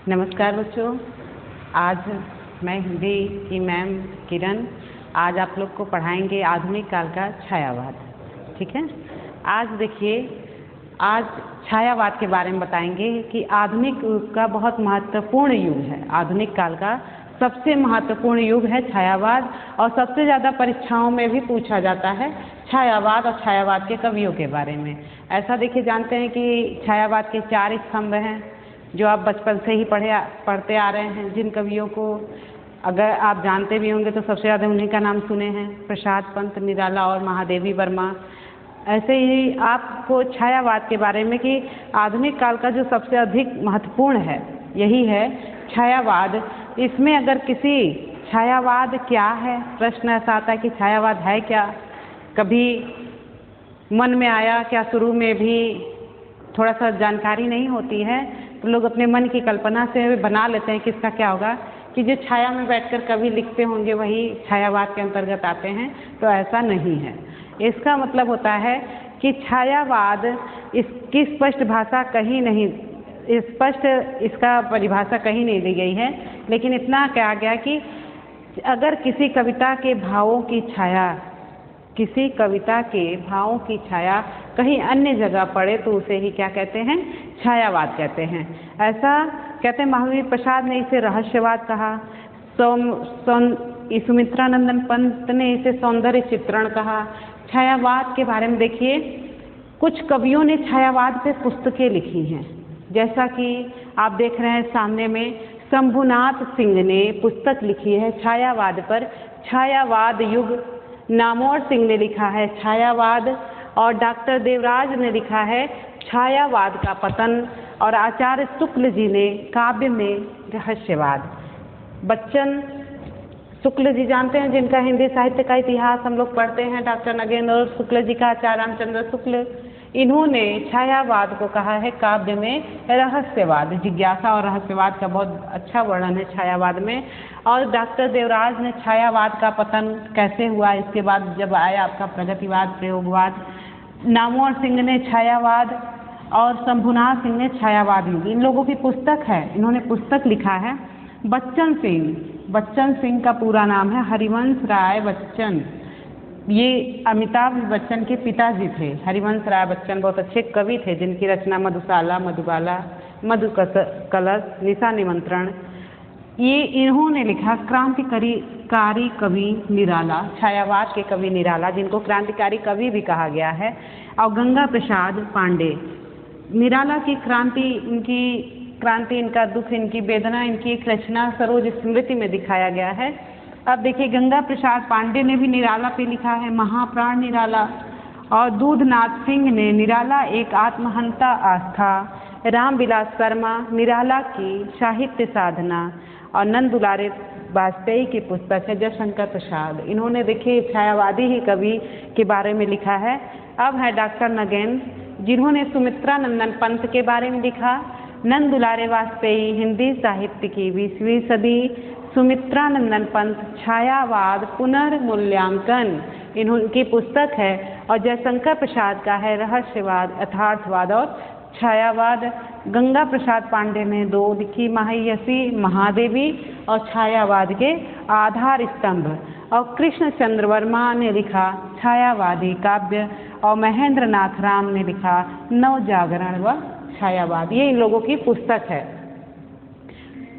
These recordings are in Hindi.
नमस्कार बच्चों। आज मैं हिंदी की मैम किरण आज आप लोग को पढ़ाएंगे आधुनिक काल का छायावाद। ठीक है। आज देखिए, आज छायावाद के बारे में बताएंगे कि आधुनिक युग का बहुत महत्वपूर्ण युग है। आधुनिक काल का सबसे महत्वपूर्ण युग है छायावाद, और सबसे ज़्यादा परीक्षाओं में भी पूछा जाता है छायावाद और छायावाद के कवियों के बारे में। ऐसा देखिए, जानते हैं कि छायावाद के 4 स्तंभ हैं जो आप बचपन से ही पढ़ते आ रहे हैं। जिन कवियों को अगर आप जानते भी होंगे तो सबसे ज़्यादा उन्हीं का नाम सुने हैं, प्रसाद पंत, निराला और महादेवी वर्मा। ऐसे ही आपको छायावाद के बारे में कि आधुनिक काल का जो सबसे अधिक महत्वपूर्ण है यही है छायावाद। इसमें अगर किसी छायावाद क्या है, प्रश्न ऐसा आता है कि छायावाद है क्या, कभी मन में आया क्या? शुरू में भी थोड़ा सा जानकारी नहीं होती है तो लोग अपने मन की कल्पना से बना लेते हैं कि इसका क्या होगा, कि जो छाया में बैठकर कवि लिखते होंगे वही छायावाद के अंतर्गत आते हैं। तो ऐसा नहीं है। इसका मतलब होता है कि छायावाद इसकी स्पष्ट भाषा कहीं नहीं, स्पष्ट इसका परिभाषा कहीं नहीं दी गई है, लेकिन इतना कहा गया कि अगर किसी कविता के भावों की छाया, किसी कविता के भावों की छाया कहीं अन्य जगह पड़े तो उसे ही क्या कहते हैं? छायावाद कहते हैं। ऐसा कहते हैं महावीर प्रसाद ने इसे रहस्यवाद कहा, सुमित्रानंदन पंत ने इसे सौंदर्य चित्रण कहा। छायावाद के बारे में देखिए, कुछ कवियों ने छायावाद पे पुस्तकें लिखी हैं, जैसा कि आप देख रहे हैं सामने में शंभुनाथ सिंह ने पुस्तक लिखी है छायावाद पर, छायावाद युग। नामोर सिंह ने लिखा है छायावाद, और डॉक्टर देवराज ने लिखा है छायावाद का पतन, और आचार्य शुक्ल जी ने काव्य में रहस्यवाद। बच्चन शुक्ल जी जानते हैं, जिनका हिंदी साहित्य का इतिहास हम लोग पढ़ते हैं, डॉक्टर नगेंद्र और शुक्ल जी का आचार्य रामचंद्र शुक्ल, इन्होंने छायावाद को कहा है काव्य में रहस्यवाद। जिज्ञासा और रहस्यवाद का बहुत अच्छा वर्णन है छायावाद में। और डॉक्टर देवराज ने छायावाद का पतन कैसे हुआ, इसके बाद जब आया आपका प्रगतिवाद, प्रयोगवाद। नामोर सिंह ने छायावाद और शंभुनाथ सिंह ने छायावाद युग। इन लोगों की पुस्तक है, इन्होंने पुस्तक लिखा है। बच्चन सिंह का पूरा नाम है हरिवंश राय बच्चन। ये अमिताभ बच्चन के पिताजी थे। हरिवंश राय बच्चन बहुत अच्छे कवि थे, जिनकी रचना मधुशाला, मधुबाला, मधुकलश, निशा निमंत्रण, ये इन्होंने लिखा। क्रांतिकारी कवि निराला, छायावाद के कवि निराला, जिनको क्रांतिकारी कवि भी कहा गया है। और गंगा प्रसाद पांडे। निराला की क्रांति, इनका दुख, इनकी वेदना, इनकी एक रचना सरोज स्मृति में दिखाया गया है। अब देखिए, गंगा प्रसाद पांडे ने भी निराला पे लिखा है महाप्राण निराला। और दूधनाथ सिंह ने निराला एक आत्महंता आस्था। रामविलास शर्मा निराला की साहित्य साधना। और नंद दुलारे वाजपेयी की पुस्तक है जयशंकर प्रसाद। इन्होंने देखिए छायावादी ही कवि के बारे में लिखा है। अब है डॉक्टर नगेंद्र, जिन्होंने सुमित्रानंदन पंत के बारे में लिखा। नंद दुलारे वाजपेयी हिंदी साहित्य की 20वीं सदी। सुमित्रानंदन पंत छायावाद पुनर्मूल्यांकन, इनकी पुस्तक है। और जयशंकर प्रसाद का है रहस्यवाद, यथार्थवाद और छायावाद। गंगा प्रसाद पांडे ने 2 लिखी, महायसी महादेवी और छायावाद के आधार स्तंभ। और कृष्ण चंद्र वर्मा ने लिखा छायावादी काव्य। और महेंद्र नाथ राम ने लिखा नवजागरण व छायावाद। ये इन लोगों की पुस्तक है।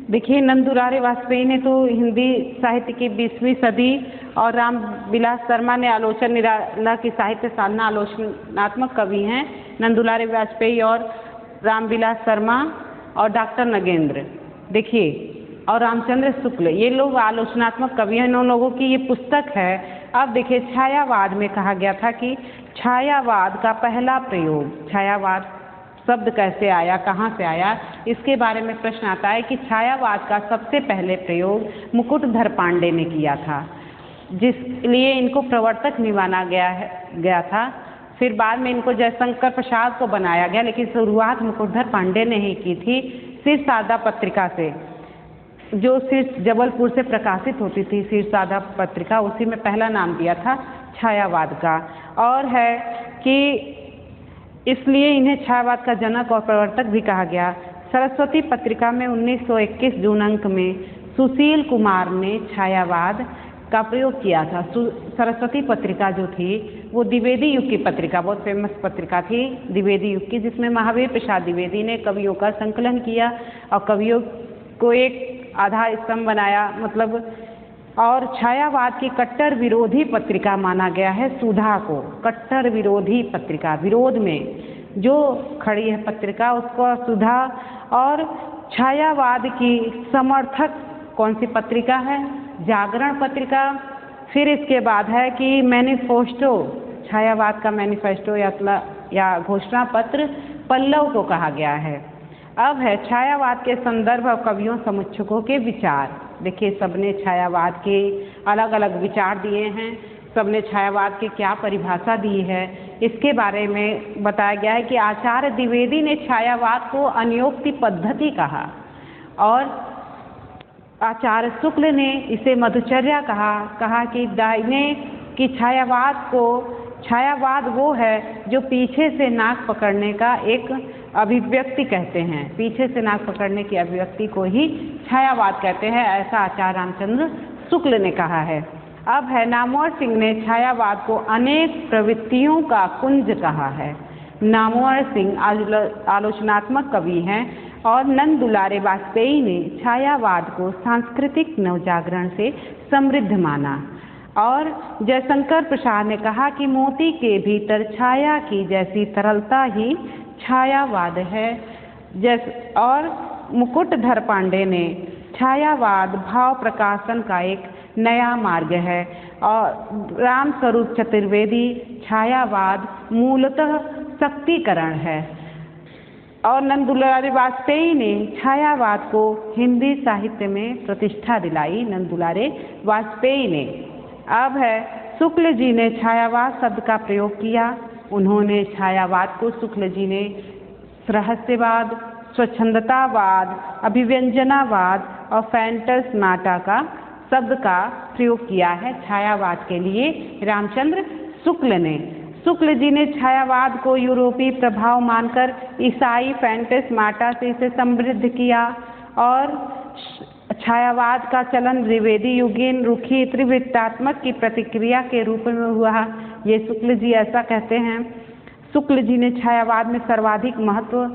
देखिए, नंद दुलारे वाजपेयी ने तो हिंदी साहित्य की 20वीं सदी, और रामविलास शर्मा ने आलोचना, निराला की साहित्य साधना, आलोचनात्मक कवि हैं नंद दुलारे वाजपेयी और रामविलास शर्मा और डॉक्टर नगेंद्र। देखिए, और रामचंद्र शुक्ल, ये लोग आलोचनात्मक कवि हैं। इन लोगों की ये पुस्तक है। अब देखिए, छायावाद में कहा गया था कि छायावाद का पहला प्रयोग, छायावाद शब्द कैसे आया, कहाँ से आया, इसके बारे में प्रश्न आता है कि छायावाद का सबसे पहले प्रयोग मुकुटधर पांडे ने किया था, जिसलिए इनको प्रवर्तक भी माना गया था। फिर बाद में इनको जयशंकर प्रसाद को बनाया गया, लेकिन शुरुआत मुकुटधर पांडे ने ही की थी सिरसादा पत्रिका से, जो सिर्फ जबलपुर से प्रकाशित होती थी। सिरसादा पत्रिका, उसी में पहला नाम दिया था छायावाद का। और है कि इसलिए इन्हें छायावाद का जनक और प्रवर्तक भी कहा गया। सरस्वती पत्रिका में 1921 जून अंक में सुशील कुमार ने छायावाद का प्रयोग किया था। सरस्वती पत्रिका जो थी वो द्विवेदी युग की पत्रिका, बहुत फेमस पत्रिका थी द्विवेदी युग की, जिसमें महावीर प्रसाद द्विवेदी ने कवियों का संकलन किया और कवियों को एक आधार स्तंभ बनाया, मतलब, और छायावाद की कट्टर विरोधी पत्रिका माना गया है सुधा को। कट्टर विरोधी पत्रिका, विरोध में जो खड़ी है पत्रिका उसको सुधा। और छायावाद की समर्थक कौन सी पत्रिका है? जागरण पत्रिका। फिर इसके बाद है कि मैनिफेस्टो, छायावाद का मैनिफेस्टो या घोषणा पत्र पल्लव को कहा गया है। अब है छायावाद के संदर्भ और कवियों समीक्षकों के विचार। देखिए, सबने छायावाद के अलग अलग विचार दिए हैं, सबने छायावाद की क्या परिभाषा दी है इसके बारे में बताया गया है कि आचार्य द्विवेदी ने छायावाद को अनियोक्ति पद्धति कहा और आचार्य शुक्ल ने इसे मधुचर्या कहा कि दाहिने की छायावाद वो है जो पीछे से नाक पकड़ने का एक अभिव्यक्ति कहते हैं, पीछे से नाक पकड़ने की अभिव्यक्ति को ही छायावाद कहते हैं, ऐसा आचार्य रामचंद्र शुक्ल ने कहा है। अब है नामवर सिंह ने छायावाद को अनेक प्रवृत्तियों का कुंज कहा है। नामवर सिंह आलोचनात्मक कवि हैं और नंद दुलारे वाजपेयी ने छायावाद को सांस्कृतिक नवजागरण से समृद्ध माना। और जयशंकर प्रसाद ने कहा कि मोती के भीतर छाया की जैसी तरलता ही छायावाद है। और मुकुटधर पांडे ने छायावाद भाव प्रकाशन का एक नया मार्ग है। और रामस्वरूप चतुर्वेदी छायावाद मूलतः शक्तिकरण है। और नंद दुलारे वाजपेयी ने छायावाद को हिंदी साहित्य में प्रतिष्ठा दिलाई, नंद दुलारे वाजपेयी ने। अब है शुक्ल जी ने छायावाद शब्द का प्रयोग किया। उन्होंने छायावाद को, शुक्ल जी ने रहस्यवाद, स्वच्छंदतावाद, अभिव्यंजनावाद और फैंटस्माटा का शब्द का प्रयोग किया है छायावाद के लिए रामचंद्र शुक्ल ने। शुक्ल जी ने छायावाद को यूरोपीय प्रभाव मानकर ईसाई फैंटस्माटा से इसे समृद्ध किया और छायावाद का चलन द्विवेदी युगीन रुखी त्रिवृत्तात्मक की प्रतिक्रिया के रूप में हुआ। ये शुक्ल जी ऐसा कहते हैं। शुक्ल जी ने छायावाद में सर्वाधिक महत्व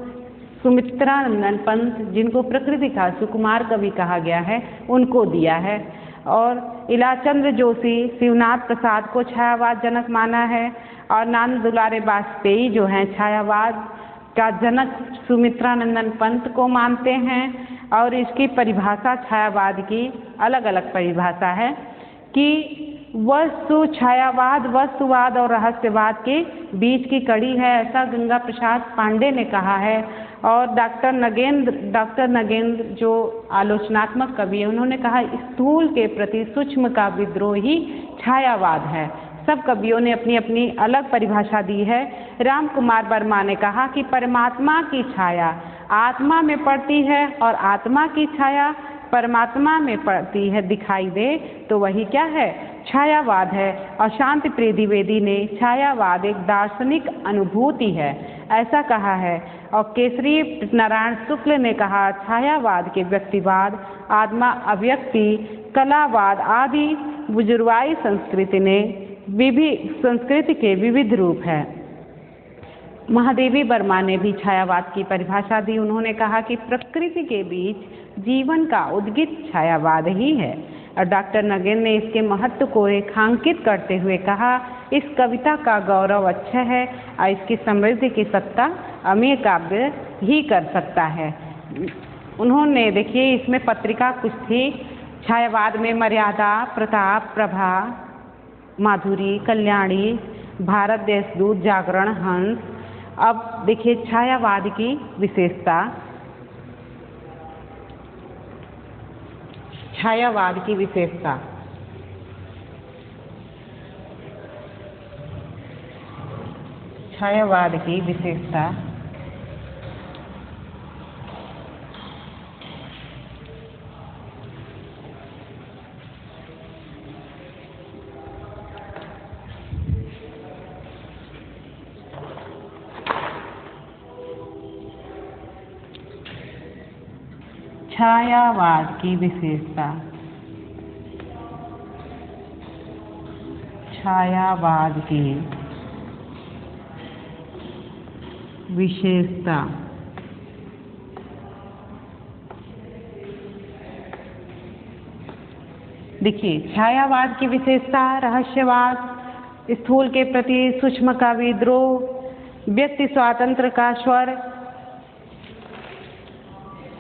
सुमित्रानंद पंत, जिनको प्रकृति का सुकुमार कवि कहा गया है, उनको दिया है। और इलाचंद्र जोशी, शिवनाथ प्रसाद को छायावाद जनक माना है। और नंद दुलारे वाजपेयी जो हैं छायावाद का जनक सुमित्रानंदन पंत को मानते हैं। और इसकी परिभाषा छायावाद की अलग अलग परिभाषा है कि वस्तु छायावाद वस्तुवाद और रहस्यवाद के बीच की कड़ी है, ऐसा गंगा प्रसाद पांडे ने कहा है। और डॉक्टर नगेंद्र जो आलोचनात्मक कवि है, उन्होंने कहा स्थूल के प्रति सूक्ष्म का विद्रोह ही छायावाद है। सब कवियों ने अपनी अपनी अलग परिभाषा दी है। राम कुमार वर्मा ने कहा कि परमात्मा की छाया आत्मा में पड़ती है और आत्मा की छाया परमात्मा में पड़ती है, दिखाई दे तो वही क्या है? छायावाद है। और शांति प्रिय द्विवेदी ने छायावाद एक दार्शनिक अनुभूति है, ऐसा कहा है। और केसरी नारायण शुक्ल ने कहा छायावाद के व्यक्तिवाद, आत्मा अव्यक्ति, कलावाद आदि बुजुर्गवाई संस्कृति के विविध रूप है। महादेवी वर्मा ने भी छायावाद की परिभाषा दी। उन्होंने कहा कि प्रकृति के बीच जीवन का उद्गित छायावाद ही है। और डॉक्टर नगेंद्र ने इसके महत्व को रेखांकित करते हुए कहा इस कविता का गौरव अच्छा है और इसकी समृद्धि की सत्ता अमीर काव्य ही कर सकता है। उन्होंने, देखिए, इसमें पत्रिका कुछ थी छायावाद में मर्यादा, प्रताप, प्रभा, माधुरी, कल्याणी, भारत देशदूत, जागरण, हंस। अब देखिए छायावाद की विशेषता, छायावाद की विशेषता, छायावाद की विशेषता छायावाद की विशेषता। छायावाद की विशेषता। देखिए, छायावाद की विशेषता रहस्यवाद, स्थूल के प्रति सूक्ष्म का विद्रोह, व्यक्ति स्वातंत्र का स्वर,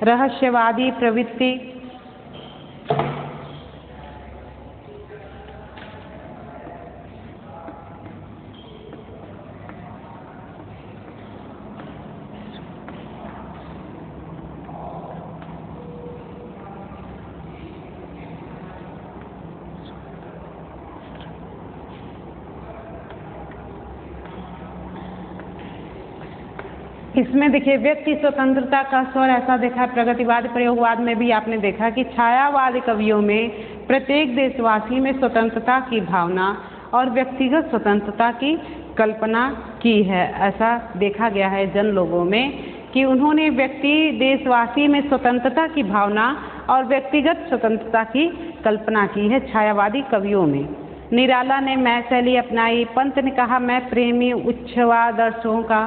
रहस्यवादी प्रवृत्ति। इसमें देखिए, व्यक्ति स्वतंत्रता का स्वर ऐसा देखा। प्रगतिवाद प्रयोगवाद में भी आपने देखा कि छायावादी कवियों में प्रत्येक देशवासी में स्वतंत्रता की भावना और व्यक्तिगत स्वतंत्रता की कल्पना की है। ऐसा देखा गया है जन लोगों में कि उन्होंने व्यक्ति देशवासी में स्वतंत्रता की भावना और व्यक्तिगत स्वतंत्रता की कल्पना की है छायावादी कवियों में। निराला ने मैं शैली अपनाई। पंत ने कहा मैं प्रेमी उच्छ्वादर्शों का।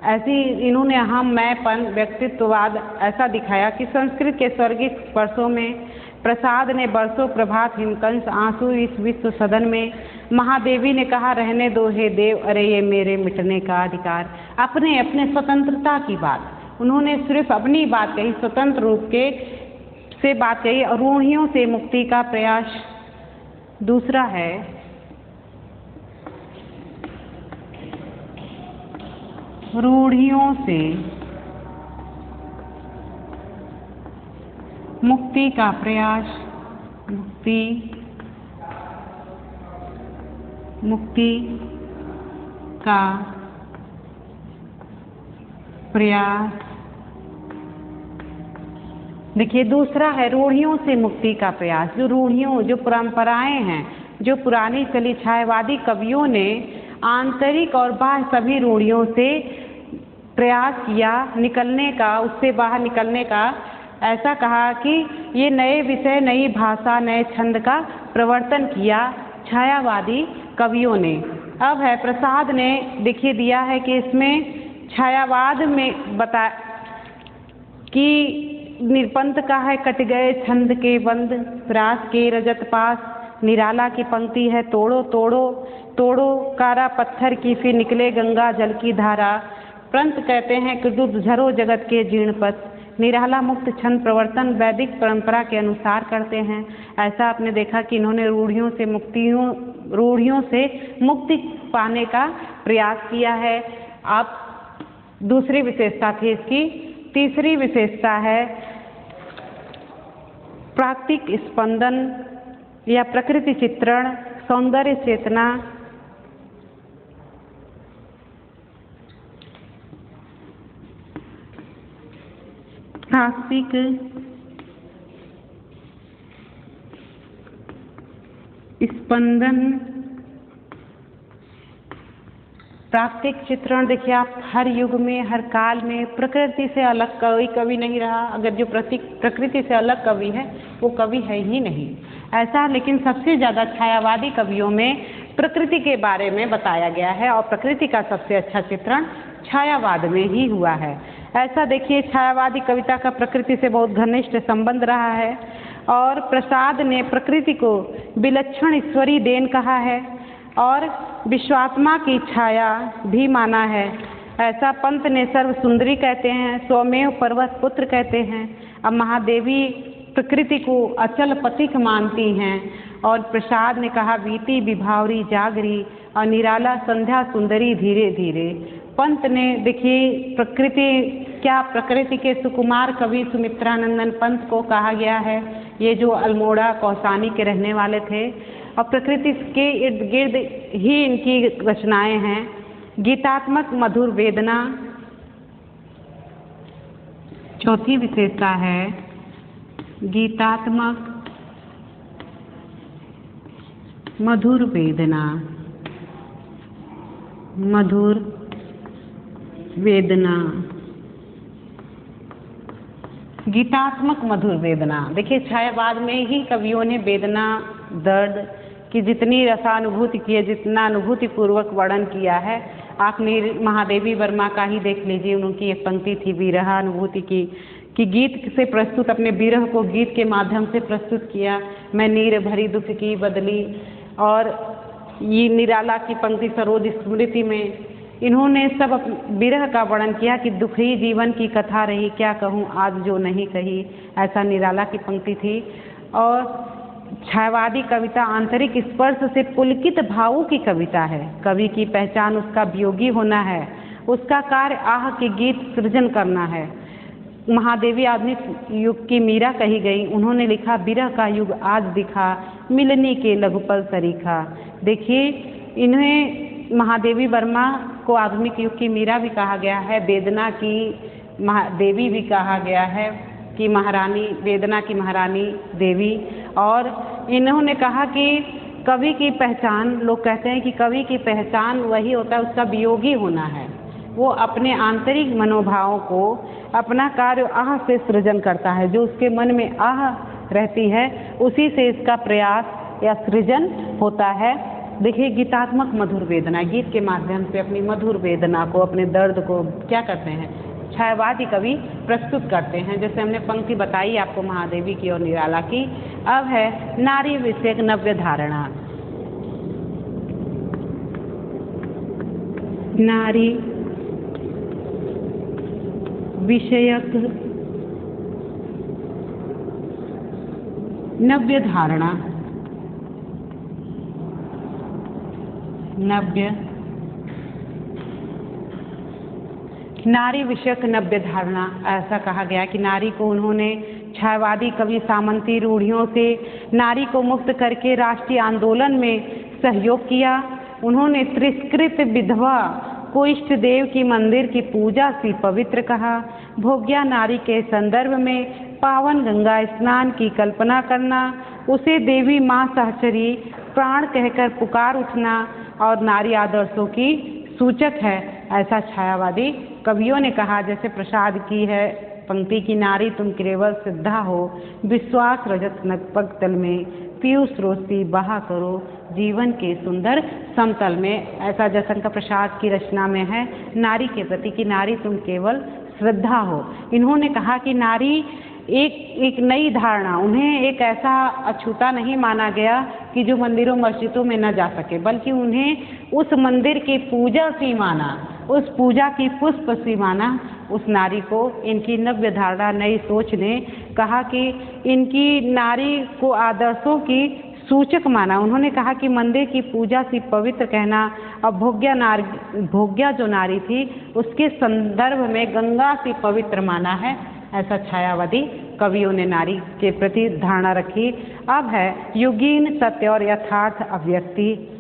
ऐसी इन्होंने हम मैंपन व्यक्तित्ववाद ऐसा दिखाया कि संस्कृत के स्वर्गिक स्पर्शों में। प्रसाद ने बरसों प्रभात हिमकंस आंसू इस विश्व सदन में। महादेवी ने कहा रहने दो हे देव, अरे ये मेरे मिटने का अधिकार। अपने अपने स्वतंत्रता की बात उन्होंने सिर्फ अपनी बात कही, स्वतंत्र रूप के से बात कही। और रूढ़ियों से मुक्ति का प्रयास। दूसरा है रूढ़ियों से मुक्ति का प्रयास। मुक्ति का प्रयास। देखिए, दूसरा है रूढ़ियों से मुक्ति का प्रयास। जो रूढ़ियों, जो परंपराएं हैं, जो पुरानी चली छायावादी कवियों ने आंतरिक और बाह्य सभी रूढ़ियों से प्रयास किया निकलने का, उससे बाहर निकलने का। ऐसा कहा कि ये नए विषय, नई भाषा, नए छंद का प्रवर्तन किया छायावादी कवियों ने। अब है प्रसाद ने देखिए दिया है कि इसमें छायावाद में बता कि निरपंत का है कट गए छंद के बंद, रास के रजत पास। निराला की पंक्ति है तोड़ो तोड़ो तोड़ो कारा पत्थर की, फिर निकले गंगा जल की धारा। पंत कहते हैं कि दूध झरो जगत के जीर्ण पथ। निराला मुक्त छंद प्रवर्तन वैदिक परंपरा के अनुसार करते हैं। ऐसा आपने देखा कि इन्होंने रूढ़ियों से मुक्ति पाने का प्रयास किया है। आप दूसरी विशेषता थी इसकी। तीसरी विशेषता है प्राकृतिक स्पंदन या प्रकृति चित्रण, सौंदर्य चेतना। प्राकृतिक स्पंदन, प्राकृतिक चित्रण। देखिए, आप हर युग में, हर काल में प्रकृति से अलग कोई कवि नहीं रहा। अगर जो प्रकृति से अलग कवि है वो कवि है ही नहीं ऐसा। लेकिन सबसे ज़्यादा छायावादी कवियों में प्रकृति के बारे में बताया गया है और प्रकृति का सबसे अच्छा चित्रण छायावाद में ही हुआ है। ऐसा देखिए, छायावादी कविता का प्रकृति से बहुत घनिष्ठ संबंध रहा है। और प्रसाद ने प्रकृति को विलक्षण ईश्वरी देन कहा है और विश्वात्मा की छाया भी माना है। ऐसा पंत ने सर्व सुंदरी कहते हैं, स्वमेव पर्वत पुत्र कहते हैं। अब महादेवी प्रकृति को अचल पथिक मानती हैं। और प्रसाद ने कहा बीती विभावरी जागरी, और निराला संध्या सुंदरी धीरे धीरे। पंत ने देखिए प्रकृति के सुकुमार कवि सुमित्रानंदन पंत को कहा गया है। ये जो अल्मोड़ा कौसानी के रहने वाले थे और प्रकृति के इर्द गिर्द ही इनकी रचनाएं हैं। गीतात्मक मधुर वेदना। चौथी विशेषता है गीतात्मक मधुर वेदना। मधुर वेदना। गीतात्मक मधुर वेदना। देखिए छायावाद में ही कवियों ने वेदना, दर्द की जितनी रसानुभूति की है, जितना अनुभूतिपूर्वक वर्णन किया है, आप महादेवी वर्मा का ही देख लीजिए। उनकी एक पंक्ति थी विरह अनुभूति की, कि गीत से प्रस्तुत, अपने विरह को गीत के माध्यम से प्रस्तुत किया। मैं नीर भरी दुख की बदली, और ये निराला की पंक्ति सरोज स्मृति में इन्होंने सब विरह का वर्णन किया कि दुखी जीवन की कथा रही, क्या कहूँ आज जो नहीं कही, ऐसा निराला की पंक्ति थी। और छायावादी कविता आंतरिक स्पर्श से पुलकित भावों की कविता है। कवि की पहचान उसका वियोगी होना है, उसका कार्य आह के गीत सृजन करना है। महादेवी आधुनिक युग की मीरा कही गई। उन्होंने लिखा विरह का युग आज दिखा, मिलने के लघुपल सरीखा। देखिए इन्हें महादेवी वर्मा को आधुनिक युग की मीरा भी कहा गया है, वेदना की देवी भी कहा गया है, कि महारानी, वेदना की महारानी देवी। और इन्होंने कहा कि कवि की पहचान, लोग कहते हैं कि कवि की पहचान वही होता है उसका वियोगी होना है। वो अपने आंतरिक मनोभावों को अपना कार्य आह से सृजन करता है, जो उसके मन में आह रहती है उसी से इसका प्रयास या सृजन होता है। देखिए गीतात्मक मधुर वेदना, गीत के माध्यम से अपनी मधुर वेदना को, अपने दर्द को क्या करते हैं छायावादी कवि प्रस्तुत करते हैं। जैसे हमने पंक्ति बताई आपको महादेवी की और निराला की। अब है नारी विषयक नव्य धारणा। नारी विषयक नव्य धारणा। नव्य नारी विषयक नव्य धारणा, ऐसा कहा गया कि नारी को उन्होंने, छायावादी कवि सामंती रूढ़ियों से नारी को मुक्त करके राष्ट्रीय आंदोलन में सहयोग किया। उन्होंने तिरस्कृत विधवा को इष्ट देव की मंदिर की पूजा सी पवित्र कहा। भोग्या नारी के संदर्भ में पावन गंगा स्नान की कल्पना करना, उसे देवी माँ सहचरी प्राण कहकर पुकार उठना और नारी आदर्शों की सूचक है, ऐसा छायावादी कवियों ने कहा। जैसे प्रसाद की है पंक्ति की, नारी तुम केवल सिद्धा हो, विश्वास रजत नगपग तल में, पीयूष रोसी बहा करो जीवन के सुंदर समतल में। ऐसा जयशंकर प्रसाद की रचना में है नारी के प्रति कि नारी तुम केवल श्रद्धा हो। इन्होंने कहा कि नारी एक नई धारणा, उन्हें एक ऐसा अछूता नहीं माना गया कि जो मंदिरों मस्जिदों में न जा सके, बल्कि उन्हें उस मंदिर की पूजा सी माना, उस पूजा की पुष्प सी माना। उस नारी को इनकी नव्य धारणा, नई सोच ने कहा कि इनकी नारी को आदर्शों की सूचक माना। उन्होंने कहा कि मंदिर की पूजा सी पवित्र कहना, और भोग्या जो नारी थी उसके संदर्भ में गंगा सी पवित्र माना है, ऐसा छायावादी कवियों ने नारी के प्रति धारणा रखी। अब है युगीन सत्य और यथार्थ अभिव्यक्ति।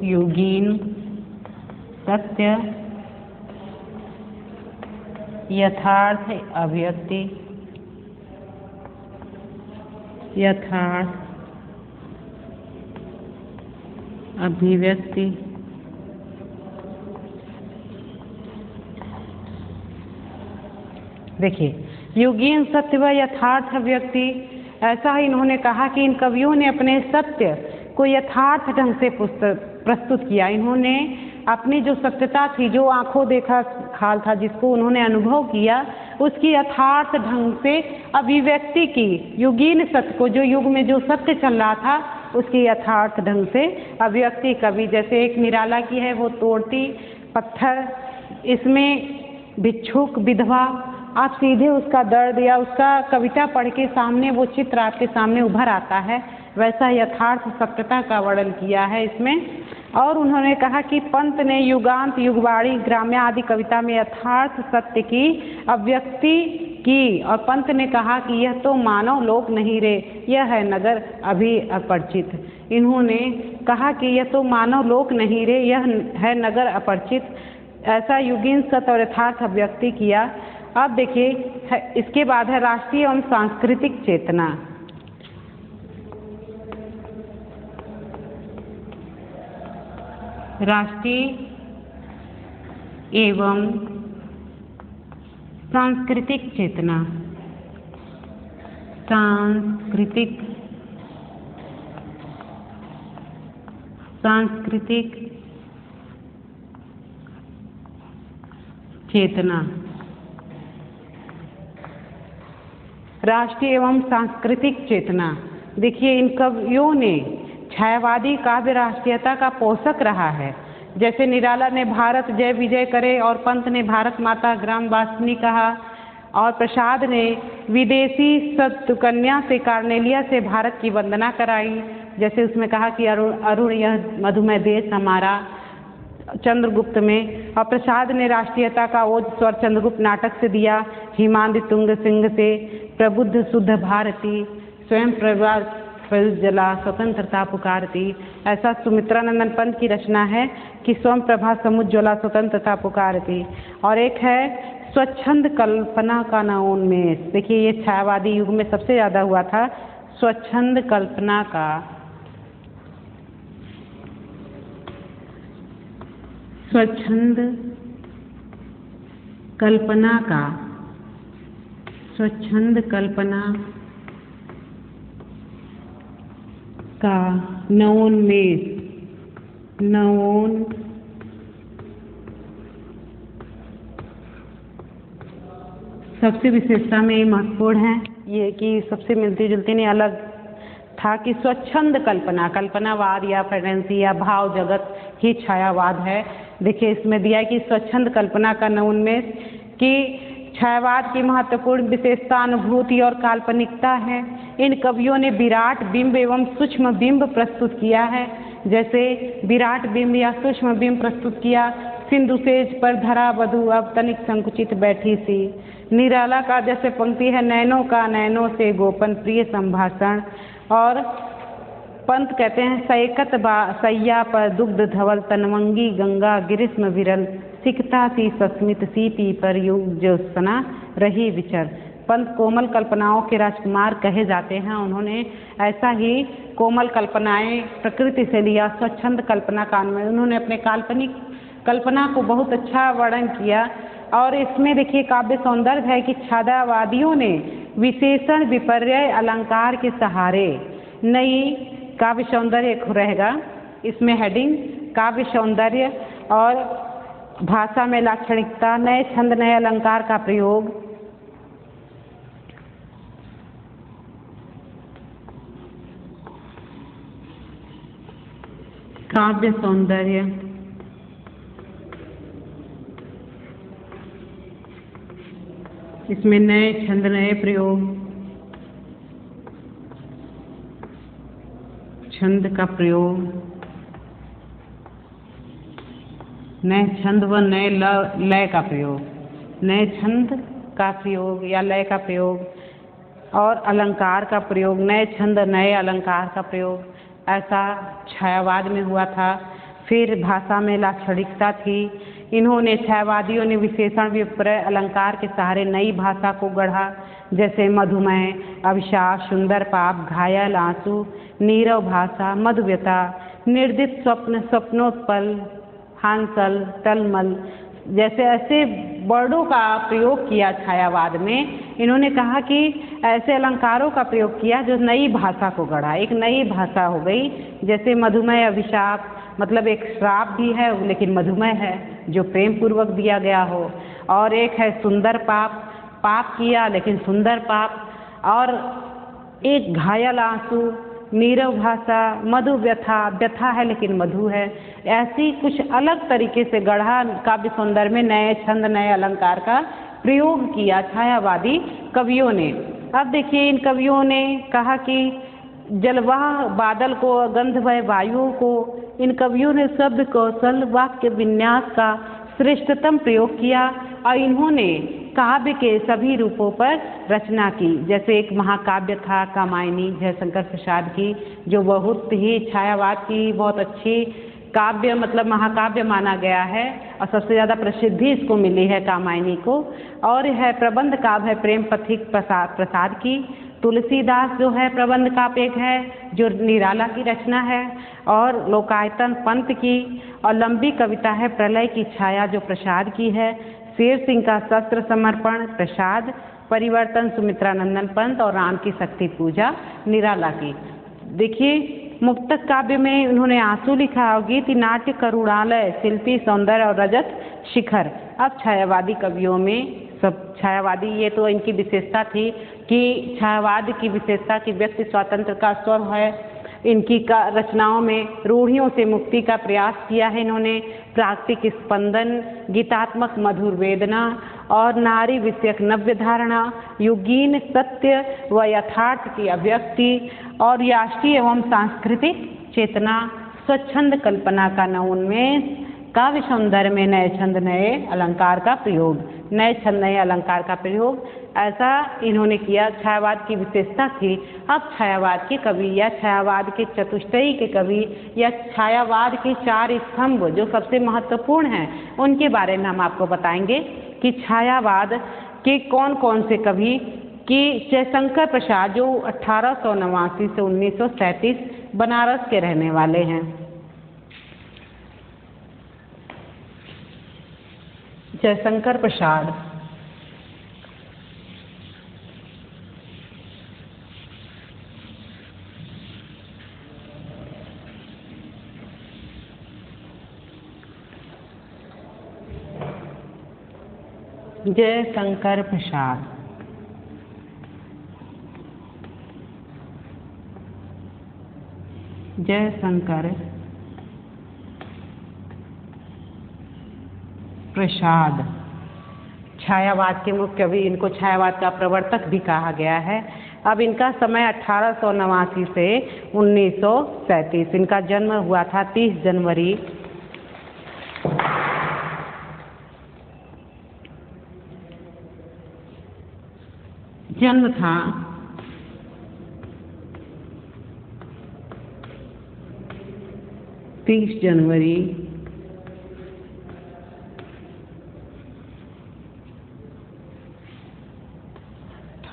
युगीन सत्य यथार्थ अभिव्यक्ति। यथार्थ अभिव्यक्ति। देखिए युगीन सत्य व यथार्थ अभिव्यक्ति, ऐसा ही इन्होंने कहा कि इन कवियों ने अपने सत्य को यथार्थ ढंग से प्रस्तुत किया। इन्होंने अपनी जो सत्यता थी, जो आंखों देखा हाल था, जिसको उन्होंने अनुभव किया, उसकी यथार्थ ढंग से अभिव्यक्ति की। युगीन सत्य को, जो युग में जो सत्य चल रहा था, उसकी यथार्थ ढंग से अभिव्यक्ति कवि। जैसे एक निराला की है, वो तोड़ती पत्थर, इसमें भिक्षुक विधवा, आप सीधे उसका दर्द या उसका कविता पढ़ के सामने वो चित्र आपके सामने उभर आता है, वैसा यथार्थ सत्यता का वर्णन किया है इसमें। और उन्होंने कहा कि पंत ने युगांत, युगवाणी, ग्राम्य आदि कविता में यथार्थ सत्य की अभिव्यक्ति की। और पंत ने कहा कि यह तो मानव लोक नहीं रे, यह है नगर अभी अपरिचित। इन्होंने कहा कि यह तो मानव लोक नहीं रे, यह है नगर अपरिचित, ऐसा युगीन सत्य और यथार्थ अभिव्यक्ति किया। अब देखिए इसके बाद है राष्ट्रीय एवं सांस्कृतिक चेतना। राष्ट्रीय एवं सांस्कृतिक चेतना, सांस्कृतिक चेतना, राष्ट्रीय एवं सांस्कृतिक चेतना। देखिए, इन कवियों ने छायावादी काव्य राष्ट्रीयता का पोषक रहा है। जैसे निराला ने भारत जय विजय करे और पंत ने भारत माता ग्रामवासिनी कहा, और प्रसाद ने विदेशी सत्कन्या से कार्नेलिया से भारत की वंदना कराई। जैसे उसमें कहा कि अरुण यह मधुमेह देश हमारा, चंद्रगुप्त में। और प्रसाद ने राष्ट्रीयता का ओज स्वर चंद्रगुप्त नाटक से दिया, हिमांद तुंग सिंह से प्रबुद्ध शुद्ध भारती, स्वयं प्रभा जला स्वतंत्रता पुकारती। ऐसा सुमित्रानंदन पंत की रचना है कि स्वयं प्रभा समुज्ज्वला स्वतंत्रता पुकारती। और एक है स्वच्छंद कल्पना का नवोन्मेष। देखिए, ये छायावादी युग में सबसे ज़्यादा हुआ था, स्वच्छंद कल्पना का, स्वच्छंद कल्पना का, स्वच्छंद कल्पना का नवोन्मेष, सबसे विशेषता में ये महत्वपूर्ण है ये कि सबसे मिलती जुलती नहीं अलग था कि स्वच्छंद कल्पना, कल्पनावाद या फैंटेसी या भाव जगत ही छायावाद है। देखिए, इसमें दिया है कि स्वच्छंद कल्पना का नवोन्मेष कि छायावाद की महत्वपूर्ण विशेषता अनुभूति और काल्पनिकता है। इन कवियों ने विराट बिंब एवं सूक्ष्म बिंब प्रस्तुत किया है। जैसे विराट बिंब या सूक्ष्म बिंब प्रस्तुत किया, सिंधु सेज पर धरा वधु अब तनिक संकुचित बैठी सी। निराला का जैसे पंक्ति है, नैनों का नैनों से गोपन प्रिय संभाषण। और पंत कहते हैं, सैकत सैया पर दुग्ध धवल तनवंगी गंगा ग्रीष्म विरल, सिकता सी सस्मित सीपी पर युग ज्योत्सना रही विचर। पंत कोमल कल्पनाओं के राजकुमार कहे जाते हैं। उन्होंने ऐसा ही कोमल कल्पनाएं प्रकृति से लिया, स्वच्छंद कल्पना का अन्वय। उन्होंने अपने काल्पनिक कल्पना को बहुत अच्छा वर्णन किया। और इसमें देखिए काव्य सौंदर्य है कि छायावादियों ने विशेषण विपर्यय अलंकार के सहारे नई काव्य सौंदर्य रहेगा इसमें हेडिंग, काव्य सौंदर्य और भाषा में लाक्षणिकता, नए छंद नए अलंकार का प्रयोग, काव्य सौंदर्य, इसमें नए छंद नए प्रयोग, छंद का प्रयोग, नए छंद व नए लय का प्रयोग, नए छंद का प्रयोग या लय का प्रयोग और अलंकार का प्रयोग, नए छंद नए अलंकार का प्रयोग, ऐसा छायावाद में हुआ था। फिर भाषा में लाक्षणिकता थी। इन्होंने छायावादियों ने विशेषण विपर्यय अलंकार के सहारे नई भाषा को गढ़ा। जैसे मधुमेह, अभिशाप, सुंदर पाप, घायल आंसू, नीरव भाषा, मधुव्यता, निर्दित स्वप्न, स्वप्नोत्पल, हांसल, टलमल जैसे ऐसे वर्डों का प्रयोग किया छायावाद में। इन्होंने कहा कि ऐसे अलंकारों का प्रयोग किया जो नई भाषा को गढ़ा, एक नई भाषा हो गई। जैसे मधुमेह, अभिशाप मतलब एक श्राप भी है लेकिन मधुमेह है जो प्रेम पूर्वक दिया गया हो। और एक है सुंदर पाप, पाप किया लेकिन सुंदर पाप। और एक घायल आंसू, नीरव भाषा, मधु व्यथा, व्यथा है लेकिन मधु है। ऐसी कुछ अलग तरीके से गढ़ा काव्य सौंदर्य में नए छंद नए अलंकार का प्रयोग किया छायावादी कवियों ने। अब देखिए, इन कवियों ने कहा कि जलवाह बादल को, गंधमय वायुओं को, इन कवियों ने शब्द कौशल वाक्य विन्यास का श्रेष्ठतम प्रयोग किया और इन्होंने काव्य के सभी रूपों पर रचना की। जैसे एक महाकाव्य था कामायनी जयशंकर प्रसाद की, जो बहुत ही छायावाद की बहुत अच्छी काव्य मतलब महाकाव्य माना गया है और सबसे ज़्यादा प्रसिद्धि इसको मिली है कामायनी को। और है प्रबंध काव्य है प्रेम पथिक प्रसाद की। तुलसीदास जो है प्रबंध काव्य एक है जो निराला की रचना है। और लोकायतन पंत की। और लंबी कविता है प्रलय की छाया जो प्रसाद की है। शेर सिंह का शस्त्र समर्पण प्रसाद। परिवर्तन सुमित्रा नंदन पंत और राम की शक्ति पूजा निराला की। देखिए मुक्तक काव्य में उन्होंने आंसू लिखा और गीत नाट्य करुणालय शिल्पी सौंदर्य और रजत शिखर। अब छायावादी कवियों में सब छायावादी ये तो इनकी विशेषता थी कि छायावाद की विशेषता की व्यक्ति स्वातंत्र का स्वर है। इनकी रचनाओं में रूढ़ियों से मुक्ति का प्रयास किया है इन्होंने। प्राकृतिक स्पंदन गीतात्मक मधुर वेदना और नारी विषयक नव्य धारणा युगीन सत्य व यथार्थ की अभिव्यक्ति और राष्ट्रीय एवं सांस्कृतिक चेतना स्वच्छंद कल्पना का नवोन्मेष काव्य सौंदर्य में नए छंद नए अलंकार का प्रयोग नए छंद नए अलंकार का प्रयोग ऐसा इन्होंने किया। छायावाद की विशेषता थी। अब छायावाद के कवि या छायावाद के चतुष्टयी के कवि या छायावाद के 4 स्तंभ जो सबसे महत्वपूर्ण हैं उनके बारे में हम आपको बताएंगे कि छायावाद के कौन कौन से कवि कि जयशंकर प्रसाद जो 1889 से 1937 बनारस के रहने वाले हैं। जयशंकर प्रसाद जयशंकर प्रसाद जयशंकर प्रसाद छायावाद के मुख्य कवि। इनको छायावाद का प्रवर्तक भी कहा गया है। अब इनका समय 1889 से 1937। इनका जन्म हुआ था 30 जनवरी जन्म था 30 जनवरी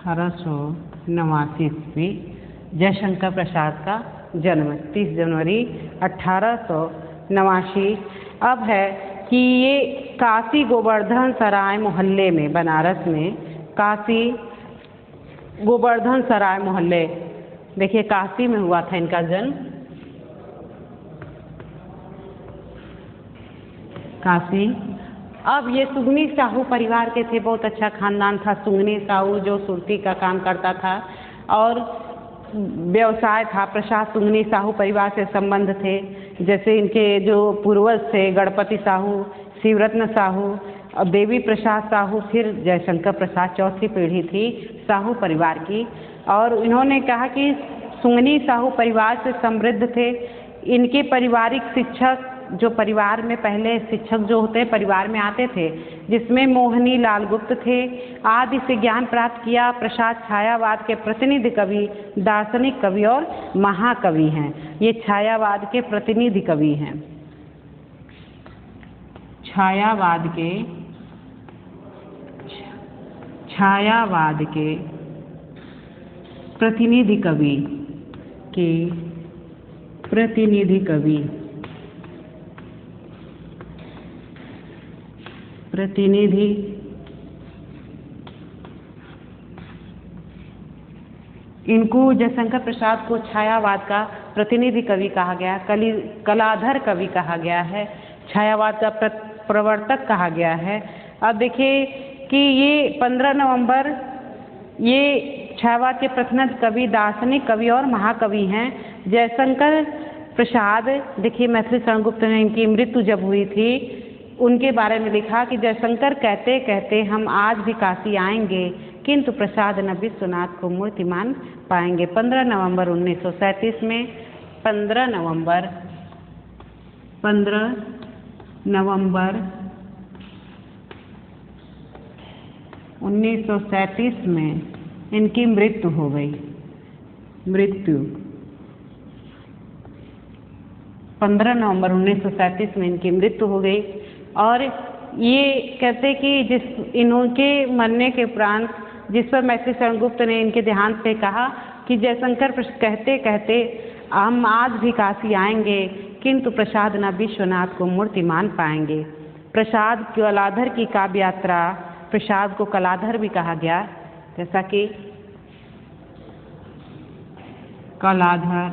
1889 ईस्वी। जयशंकर प्रसाद का जन्म 30 जनवरी 1889। अब है कि ये काशी गोवर्धन सराय मोहल्ले में बनारस में काशी गोवर्धन सराय मोहल्ले देखिए काशी में हुआ था इनका जन्म। काशी। अब ये सुगनी साहू परिवार के थे। बहुत अच्छा खानदान था। सुगनी साहू जो सुरती का काम करता था और व्यवसाय था। प्रसाद सुगनी साहू परिवार से संबंध थे। जैसे इनके जो पूर्वज थे गणपति साहू शिवरत्न साहू और देवी प्रसाद साहू। फिर जयशंकर प्रसाद चौथी पीढ़ी थी साहू परिवार की। और इन्होंने कहा कि सुगनी साहू परिवार से समृद्ध थे। इनके पारिवारिक शिक्षक जो परिवार में पहले शिक्षक जो होते परिवार में आते थे जिसमें मोहनी लाल गुप्त थे आदि से ज्ञान प्राप्त किया। प्रसाद छायावाद के प्रतिनिधि कवि दार्शनिक कवि और महाकवि हैं। ये छायावाद के प्रतिनिधि कवि हैं। छायावाद के प्रतिनिधि कवि इनको जयशंकर प्रसाद को छायावाद का प्रतिनिधि कवि कहा गया। कलाधर कवि कहा गया है। छायावाद का प्रवर्तक कहा गया है। अब देखिए कि ये 15 नवंबर ये छायावाद के प्रतिनिधि कवि दार्शनिक कवि और महाकवि हैं। जयशंकर प्रसाद देखिए मैथिली शरण गुप्त ने इनकी मृत्यु जब हुई थी उनके बारे में लिखा कि जयशंकर कहते कहते हम आज भी काशी आएंगे किंतु प्रसाद न विश्वनाथ को मूर्तिमान पाएंगे। 15 नवंबर 1937 में 15 नवंबर 1937 में इनकी मृत्यु हो गई। 15 नवंबर 1937 में इनकी मृत्यु हो गई। और ये कहते कि इनके मरने के उपरांत जिस पर मैथिली शरण गुप्त ने इनके देहांत पे कहा कि जयशंकर कहते कहते हम आज भी काशी आएंगे, किंतु प्रसाद न विश्वनाथ को मूर्तिमान पाएंगे। प्रसाद कलाधर की काव्य यात्रा, प्रसाद को कलाधर भी कहा गया, जैसा कि कलाधर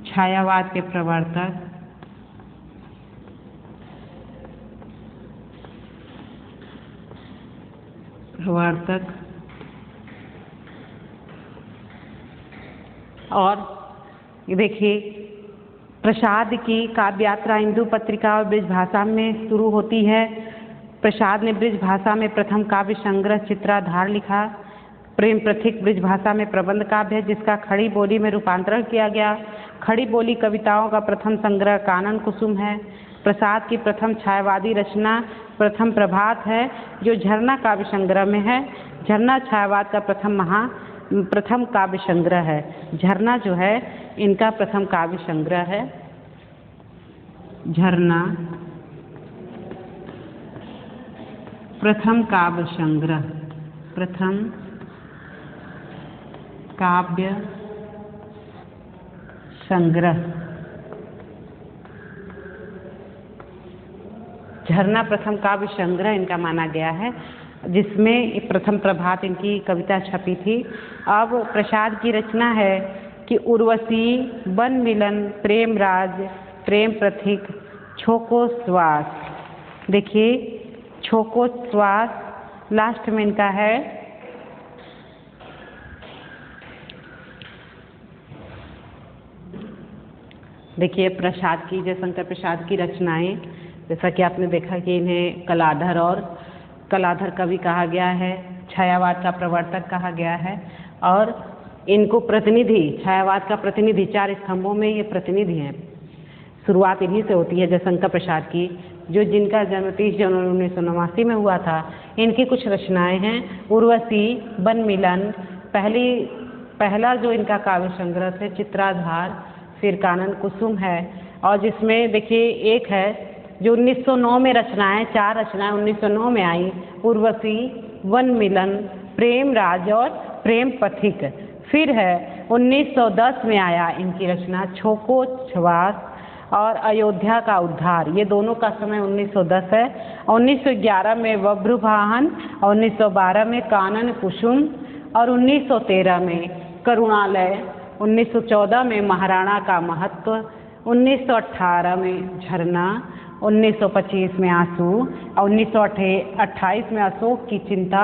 छायावाद के प्रवर्तक, और देखिए प्रसाद की काव्य यात्रा हिंदू पत्रिका और ब्रज भाषा में शुरू होती है। प्रसाद ने ब्रज भाषा में प्रथम काव्य संग्रह चित्राधार लिखा। प्रेम प्रथिक ब्रज भाषा में प्रबंध काव्य है जिसका खड़ी बोली में रूपांतरण किया गया। खड़ी बोली कविताओं का प्रथम संग्रह कानन कुसुम है। प्रसाद की प्रथम छायावादी रचना प्रथम प्रभात है जो झरना काव्य संग्रह में है। झरना छायावाद का प्रथम काव्य संग्रह है। झरना जो है इनका प्रथम काव्य संग्रह है। झरना प्रथम काव्य संग्रह, प्रथम काव्य संग्रह। झरना प्रथम काव्य संग्रह इनका माना गया है, जिसमें प्रथम प्रभात इनकी कविता छपी थी। अब प्रसाद की रचना है कि उर्वशी, वन मिलन, प्रेम राज, प्रेम प्रथिक, छोको श्वास। देखिए छोको श्वास लास्ट में इनका है। देखिए प्रसाद की, जयशंकर प्रसाद की रचनाएं, जैसा कि आपने देखा कि इन्हें कलाधर और कलाधर कवि कहा गया है, छायावाद का प्रवर्तक कहा गया है। और इनको प्रतिनिधि, छायावाद का प्रतिनिधि, 4 स्तंभों में ये प्रतिनिधि हैं। शुरुआत इन्हीं से होती है जयशंकर प्रसाद की, जो जिनका जन्म 30 जनवरी 1989 में हुआ था। इनकी कुछ रचनाएं हैं उर्वशी, वन मिलन, पहला जो इनका काव्य संग्रह थे चित्राधार, फिर कानन कुसुम है। और जिसमें देखिए एक है जो 1909 में रचनाएं, 4 रचनाएं 1909 में आई, उर्वशी, वन मिलन, प्रेम राज और प्रेम पथिक। फिर है 1910 में आया इनकी रचना छोको छवास और अयोध्या का उद्धार। ये दोनों का समय 1910 है। 1911 में वभ्रुवाहन, 1912 में कानन कुसुम और 1913 में करुणालय, 1914 में महाराणा का महत्व, 1918 में झरना, 1925 में आंसू और 1928 में अशोक की चिंता,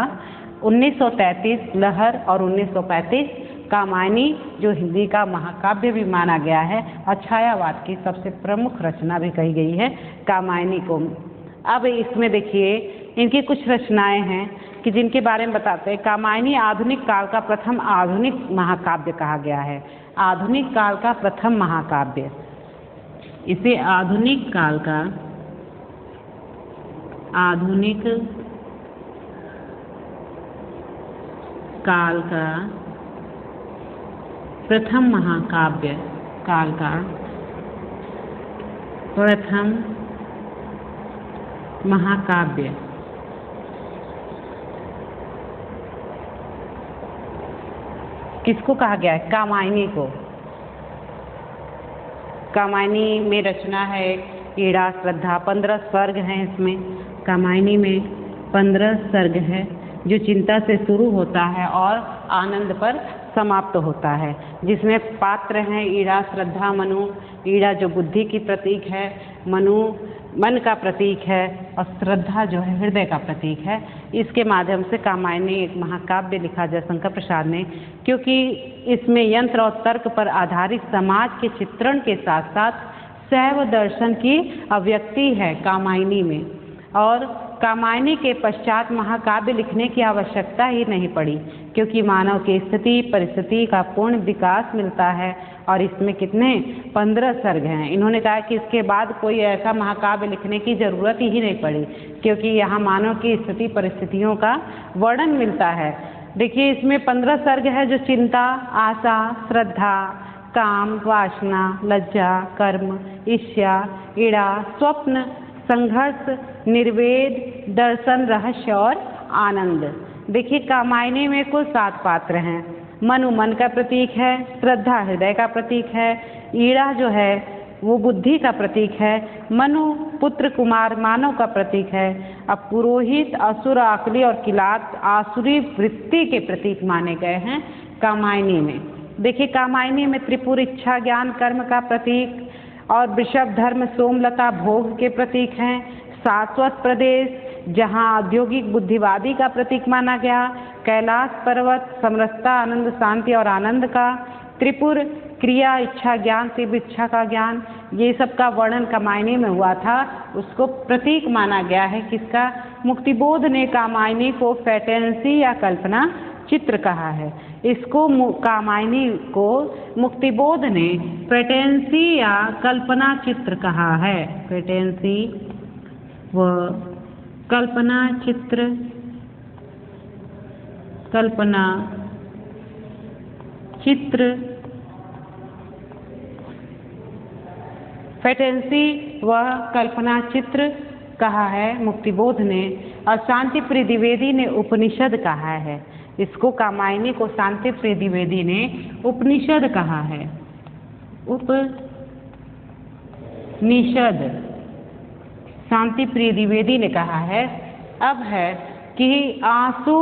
1933 लहर और 1935 कामायनी, जो हिंदी का महाकाव्य भी माना गया है और छायावाद की सबसे प्रमुख रचना भी कही गई है कामायनी को। अब इसमें देखिए इनकी कुछ रचनाएं हैं कि जिनके बारे में बताते हैं। कामायनी आधुनिक काल का प्रथम आधुनिक महाकाव्य कहा गया है। आधुनिक काल का प्रथम महाकाव्य, इसे आधुनिक काल का प्रथम महाकाव्य, काल का प्रथम महाकाव्य। किसको कहा गया है? कामायनी को। कामायनी में रचना है ईड़ा श्रद्धा, 15 सर्ग हैं इसमें। कामायनी में 15 सर्ग है जो चिंता से शुरू होता है और आनंद पर समाप्त होता है, जिसमें पात्र हैं ईड़ा, श्रद्धा, मनु। ईड़ा जो बुद्धि की प्रतीक है, मनु मन का प्रतीक है और श्रद्धा जो है हृदय का प्रतीक है। इसके माध्यम से कामायनी एक महाकाव्य लिखा जयशंकर प्रसाद ने, क्योंकि इसमें यंत्र और तर्क पर आधारित समाज के चित्रण के साथ साथ शैव दर्शन की अभिव्यक्ति है कामायनी में। और कामायनी के पश्चात महाकाव्य लिखने की आवश्यकता ही नहीं पड़ी, क्योंकि मानव की स्थिति परिस्थिति का पूर्ण विकास मिलता है। और इसमें कितने 15 सर्ग हैं। इन्होंने कहा कि इसके बाद कोई ऐसा महाकाव्य लिखने की जरूरत ही नहीं पड़ी, क्योंकि यहाँ मानव की स्थिति परिस्थितियों का वर्णन मिलता है। देखिए इसमें 15 सर्ग है जो चिंता, आशा, श्रद्धा, काम, वासना, लज्जा, कर्म, ईर्ष्या, ईड़ा, स्वप्न, संघर्ष, निर्वेद, दर्शन, रहस्य और आनंद। देखिए कामायनी में कुल 7 पात्र हैं। मनु मन का प्रतीक है, श्रद्धा हृदय का प्रतीक है, ईड़ा जो है वो बुद्धि का प्रतीक है, मनु पुत्र कुमार मानव का प्रतीक है, अब पुरोहित असुर आकली और किलात आसुरी वृत्ति के प्रतीक माने गए हैं कामायनी में। देखिए कामायनी में त्रिपुर इच्छा ज्ञान कर्म का प्रतीक और वृषभ धर्म सोमलता भोग के प्रतीक हैं। शाश्वत प्रदेश जहाँ औद्योगिक बुद्धिवादी का प्रतीक माना गया, कैलाश पर्वत समरसता आनंद शांति और आनंद का, त्रिपुर क्रिया इच्छा ज्ञान शिव इच्छा का ज्ञान, ये सब का वर्णन कामायनी में हुआ था, उसको प्रतीक माना गया है किसका? मुक्तिबोध ने कामायनी को फैंटेसी या कल्पना चित्र कहा है। इसको कामायनी को मुक्तिबोध ने फैंटेसी या कल्पना चित्र कहा है। फैंटेसी व कल्पना चित्र, कल्पना चित्र, फैंटेसी व कल्पना चित्र कहा है मुक्तिबोध ने, और शांति प्रिय द्विवेदी ने उपनिषद कहा है। इसको कामायनी को शांति प्रिय द्विवेदी ने उपनिषद कहा है। उपनिषद शांति प्रिय द्विवेदी ने कहा है। अब है कि आंसू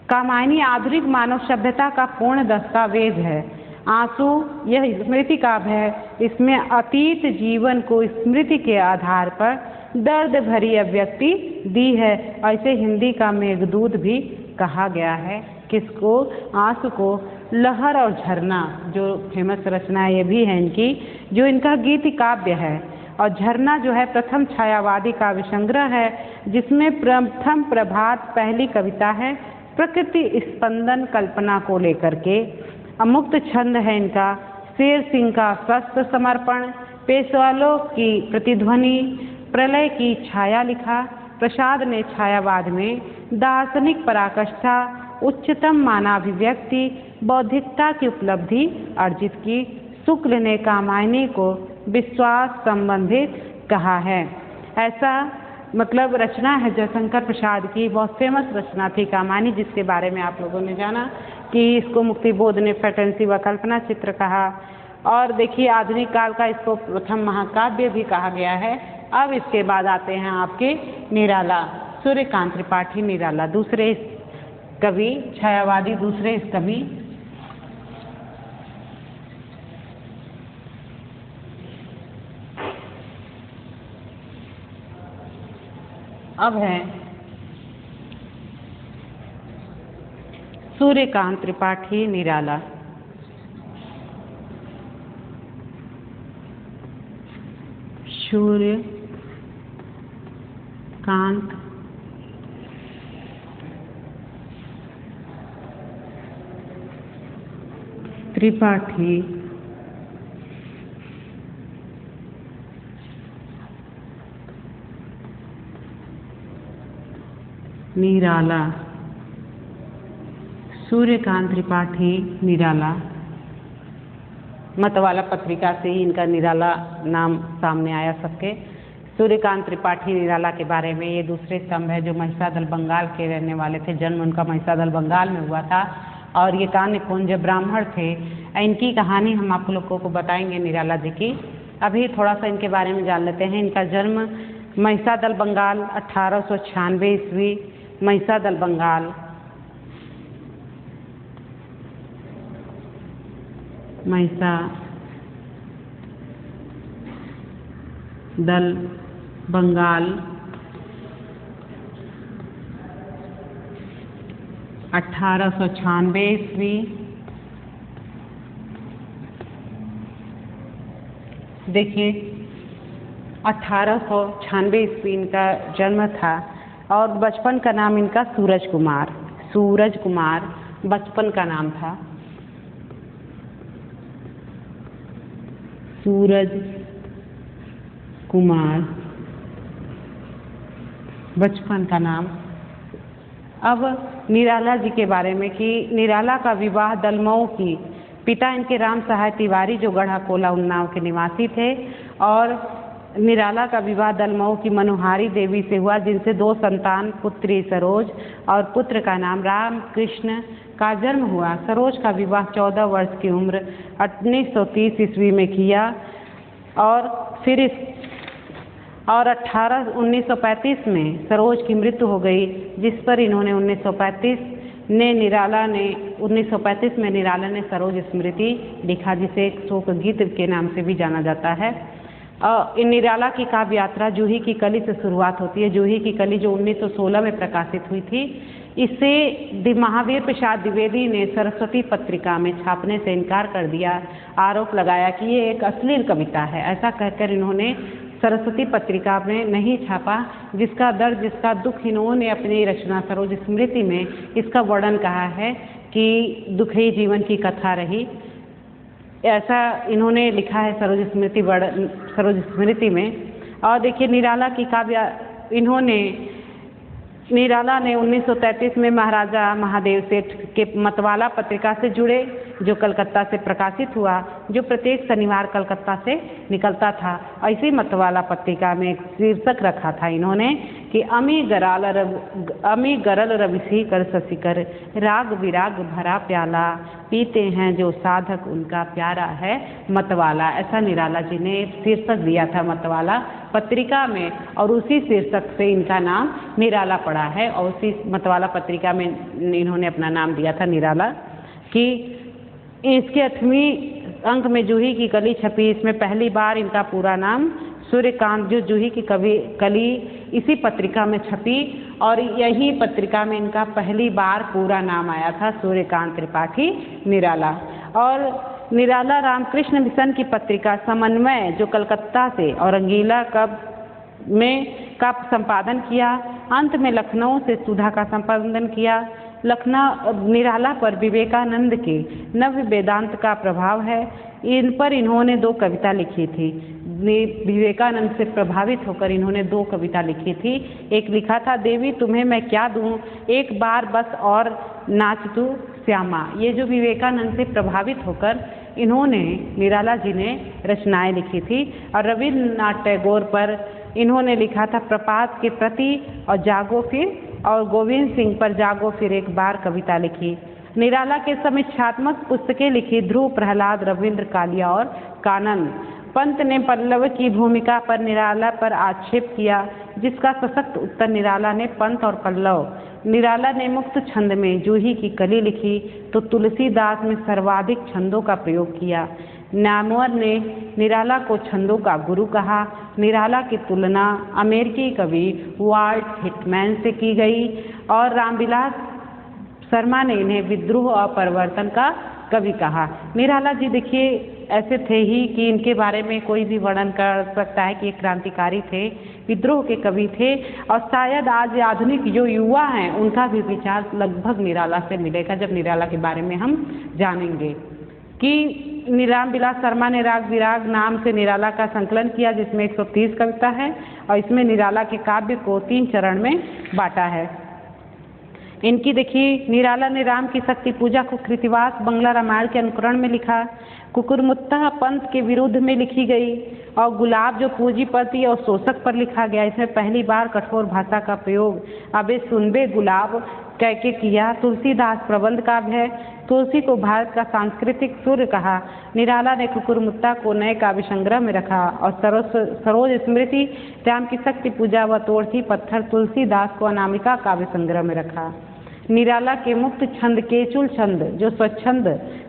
कामायनी आधुनिक मानव सभ्यता का पूर्ण दस्तावेज है। आंसू यह स्मृति काव्य है, इसमें अतीत जीवन को स्मृति के आधार पर दर्द भरी अभिव्यक्ति दी है। ऐसे हिंदी का मेघदूत भी कहा गया है। किसको? आंसू को। लहर और झरना जो फेमस रचना ये भी है इनकी, जो इनका गीत काव्य है। और झरना जो है प्रथम छायावादी काव्य संग्रह है, जिसमें प्रथम प्रभात पहली कविता है। प्रकृति स्पंदन कल्पना को लेकर के। अमुक्त छंद है इनका। शेर सिंह का स्वस्थ समर्पण, पेशवालों की प्रतिध्वनि, प्रलय की छाया लिखा। प्रसाद ने छायावाद में दार्शनिक पराकाष्ठा, उच्चतम मानवाभिव्यक्ति, बौद्धिकता की उपलब्धि अर्जित की। शुक्ल ने कामायनी को विश्वास संबंधित कहा है। ऐसा मतलब रचना है जयशंकर प्रसाद की, बहुत फेमस रचना थी कामायनी, जिसके बारे में आप लोगों ने जाना कि इसको मुक्तिबोध ने फैंटेसी व कल्पना चित्र कहा। और देखिए आधुनिक काल का इसको प्रथम महाकाव्य भी कहा गया है। अब इसके बाद आते हैं आपके निराला, सूर्यकांत त्रिपाठी निराला, दूसरे कवि, छायावादी दूसरे कवि। अब है सूर्यकांत त्रिपाठी निराला। सूर्यकांत त्रिपाठी निराला, सूर्यकांत त्रिपाठी निराला। मतवाला पत्रिका से ही इनका निराला नाम सामने आया सबके। सूर्यकांत त्रिपाठी निराला के बारे में ये दूसरे स्तंभ है, जो महिषादल बंगाल के रहने वाले थे। जन्म उनका महिषादल बंगाल में हुआ था और ये कान्य कुंज ब्राह्मण थे। इनकी कहानी हम आप लोगों को बताएंगे निराला जी की। अभी थोड़ा सा इनके बारे में जान लेते हैं। इनका जन्म महिषादल बंगाल 1896 ईस्वी, महिषादल बंगाल। महिषादल बंगाल 1896 ईस्वी। देखिए 1896 ईस्वी इनका जन्म था और बचपन का नाम इनका सूरज कुमार, सूरज कुमार बचपन का नाम था। सूरज कुमार बचपन का नाम। अब निराला जी के बारे में कि निराला का विवाह दलमऊ की पिता इनके राम सहाय तिवारी जो गढ़ा कोला उन्नाव के निवासी थे, और निराला का विवाह दलमऊ की मनोहारी देवी से हुआ, जिनसे 2 संतान, पुत्री सरोज और पुत्र का नाम राम कृष्ण का जन्म हुआ। सरोज का विवाह 14 वर्ष की उम्र 1930 ईस्वी में किया, और फिर 1935 में सरोज की मृत्यु हो गई, जिस पर इन्होंने 1935 में निराला ने सरोज स्मृति लिखा, जिसे एक शोक गीत के नाम से भी जाना जाता है। इन निराला की काव्य यात्रा जूही की कली से शुरुआत होती है। जूही की कली जो 1916 में प्रकाशित हुई थी, इसे महावीर प्रसाद द्विवेदी ने सरस्वती पत्रिका में छापने से इनकार कर दिया, आरोप लगाया कि ये एक अश्लील कविता है। ऐसा कहकर इन्होंने सरस्वती पत्रिका में नहीं छापा, जिसका दर्द, जिसका दुख इन्होंने अपनी रचना सरोज स्मृति में इसका वर्णन कहा है कि दुखी जीवन की कथा रही। ऐसा इन्होंने लिखा है सरोज स्मृति में। और देखिए निराला की काव्य, निराला ने 1933 में महाराजा महादेव सेठ के मतवाला पत्रिका से जुड़े, जो कलकत्ता से प्रकाशित हुआ, जो प्रत्येक शनिवार कलकत्ता से निकलता था। इसी मतवाला पत्रिका में एक शीर्षक रखा था इन्होंने कि अमी गरल रविसी कर ससिकर, राग विराग भरा प्याला, पीते हैं जो साधक उनका प्यारा है मतवाला। ऐसा निराला जी ने शीर्षक दिया था मतवाला पत्रिका में, और उसी शीर्षक से इनका नाम निराला पड़ा है। और उसी मतवाला पत्रिका में इन्होंने अपना नाम दिया था निराला। कि इसके 8वें अंक में जूही की कली छपी, इसमें पहली बार इनका पूरा नाम सूर्यकांत, जो जूही की कली इसी पत्रिका में छपी, और यही पत्रिका में इनका पहली बार पूरा नाम आया था, सूर्यकांत त्रिपाठी निराला। और निराला रामकृष्ण मिशन की पत्रिका समन्वय, जो कलकत्ता से, और रंगीला का संपादन किया। अंत में लखनऊ से सुधा का संपादन किया। निराला पर विवेकानंद के नव्य वेदांत का प्रभाव है। इन पर इन्होंने 2 कविता लिखी थी। विवेकानंद से प्रभावित होकर इन्होंने 2 कविता लिखी थी। एक लिखा था, देवी तुम्हें मैं क्या दूं, एक बार बस और नाच तू श्यामा। ये जो विवेकानंद से प्रभावित होकर इन्होंने, निराला जी ने रचनाएं लिखी थी। और रविन्द्रनाथ टैगोर पर इन्होंने लिखा था प्रपात के प्रति और जागो फिर, और गोविंद सिंह पर जागो फिर एक बार कविता लिखी। निराला के समीक्षात्मक पुस्तकें लिखी, ध्रुव, प्रहलाद, रविंद्र, कालिया और कानन। पंत ने पल्लव की भूमिका पर निराला पर आक्षेप किया, जिसका सशक्त उत्तर निराला ने पंत और पल्लव। निराला ने मुक्त छंद में जूही की कली लिखी, तो तुलसीदास ने सर्वाधिक छंदों का प्रयोग किया। नामवर ने निराला को छंदों का गुरु कहा। निराला की तुलना अमेरिकी कवि वाल्ट हिटमैन से की गई, और रामविलास शर्मा ने इन्हें विद्रोह और परिवर्तन का कवि कहा। निराला जी देखिए ऐसे थे ही कि इनके बारे में कोई भी वर्णन कर सकता है कि एक क्रांतिकारी थे, विद्रोह के कवि थे। और शायद आज आधुनिक जो युवा हैं उनका भी विचार लगभग निराला से मिलेगा, जब निराला के बारे में हम जानेंगे। कि रामविलास शर्मा ने राग विराग नाम से निराला का संकलन किया, जिसमें 130 कविता है, और इसमें निराला के काव्य को 3 चरण में बांटा है। इनकी देखिए, निराला ने राम की शक्ति पूजा को कृतिवास बंगला रामायण के अनुकरण में लिखा। कुकुरमुत्ता पंथ के विरुद्ध में लिखी गई, और गुलाब जो पूंजीपति और शोषक पर लिखा गया। इसमें पहली बार कठोर भाषा का प्रयोग अबे सुनबे गुलाब कह के किया। तुलसीदास प्रबंध काव्य है। तुलसी को भारत का सांस्कृतिक सूर्य कहा। निराला ने कुकुरमुत्ता को नए काव्य संग्रह में रखा, और सरोज स्मृति, राम की शक्ति पूजा व तोड़ती पत्थर तुलसीदास को अनामिका काव्य संग्रह में रखा। निराला के मुक्त छंद केचुल छंद, जो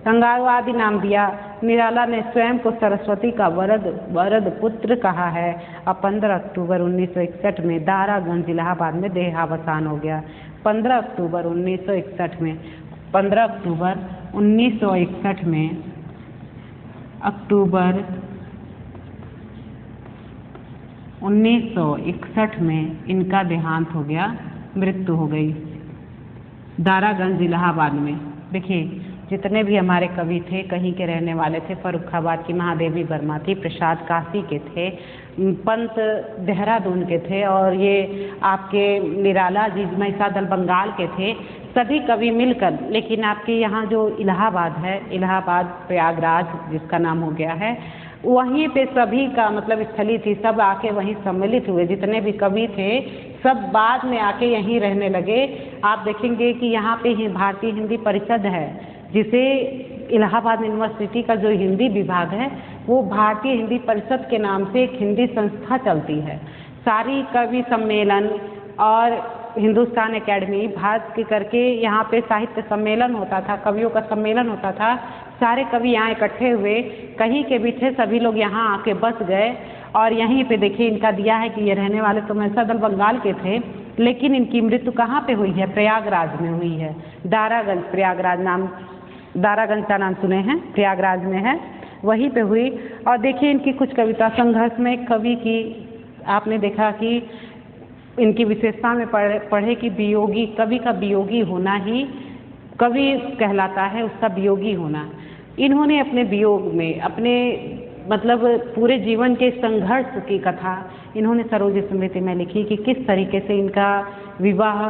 कंगारू आदि नाम दिया। निराला ने स्वयं को सरस्वती का वरद पुत्र कहा है। और 15 अक्टूबर 1961 में दारागंज इलाहाबाद में देहावसान हो गया। 15 अक्टूबर 1961 में 1961 में इनका देहांत हो गया, मृत्यु हो गई दारागंज इलाहाबाद में। देखिए जितने भी हमारे कवि थे कहीं के रहने वाले थे। फर्रुखाबाद की महादेवी वर्मा थी, प्रसाद काशी के थे, पंत देहरादून के थे, और ये आपके निराला जी महिषादल बंगाल के थे। सभी कवि मिलकर, लेकिन आपके यहाँ जो इलाहाबाद है, इलाहाबाद प्रयागराज जिसका नाम हो गया है, वहीं पे सभी का मतलब स्थली थी, सब आके वहीं सम्मिलित हुए। जितने भी कवि थे सब बाद में आके यहीं रहने लगे। आप देखेंगे कि यहाँ पे ही भारतीय हिंदी परिषद है, जिसे इलाहाबाद यूनिवर्सिटी का जो हिंदी विभाग है वो भारतीय हिंदी परिषद के नाम से एक हिंदी संस्था चलती है। सारी कवि सम्मेलन और हिंदुस्तान एकेडमी भारत के करके यहाँ पे साहित्य सम्मेलन होता था, कवियों का सम्मेलन होता था। सारे कवि यहाँ इकट्ठे हुए, कहीं के भी थे, सभी लोग यहाँ आके बस गए। और यहीं पे देखिए इनका दिया है कि ये रहने वाले तो महिषादल बंगाल के थे, लेकिन इनकी मृत्यु कहाँ पे हुई है? प्रयागराज में हुई है। दारागंज, प्रयागराज नाम, दारागंज का नाम सुने हैं, प्रयागराज में है, वहीं पे हुई। और देखिए इनकी कुछ कविता, संघर्ष में एक कवि की आपने देखा कि इनकी विशेषता में पढ़े कि वियोगी, कवि का वियोगी होना ही कवि कहलाता है, उसका वियोगी होना। इन्होंने अपने वियोग में, अपने मतलब पूरे जीवन के संघर्ष की कथा इन्होंने सरोज स्मृति में लिखी कि किस तरीके से इनका विवाह,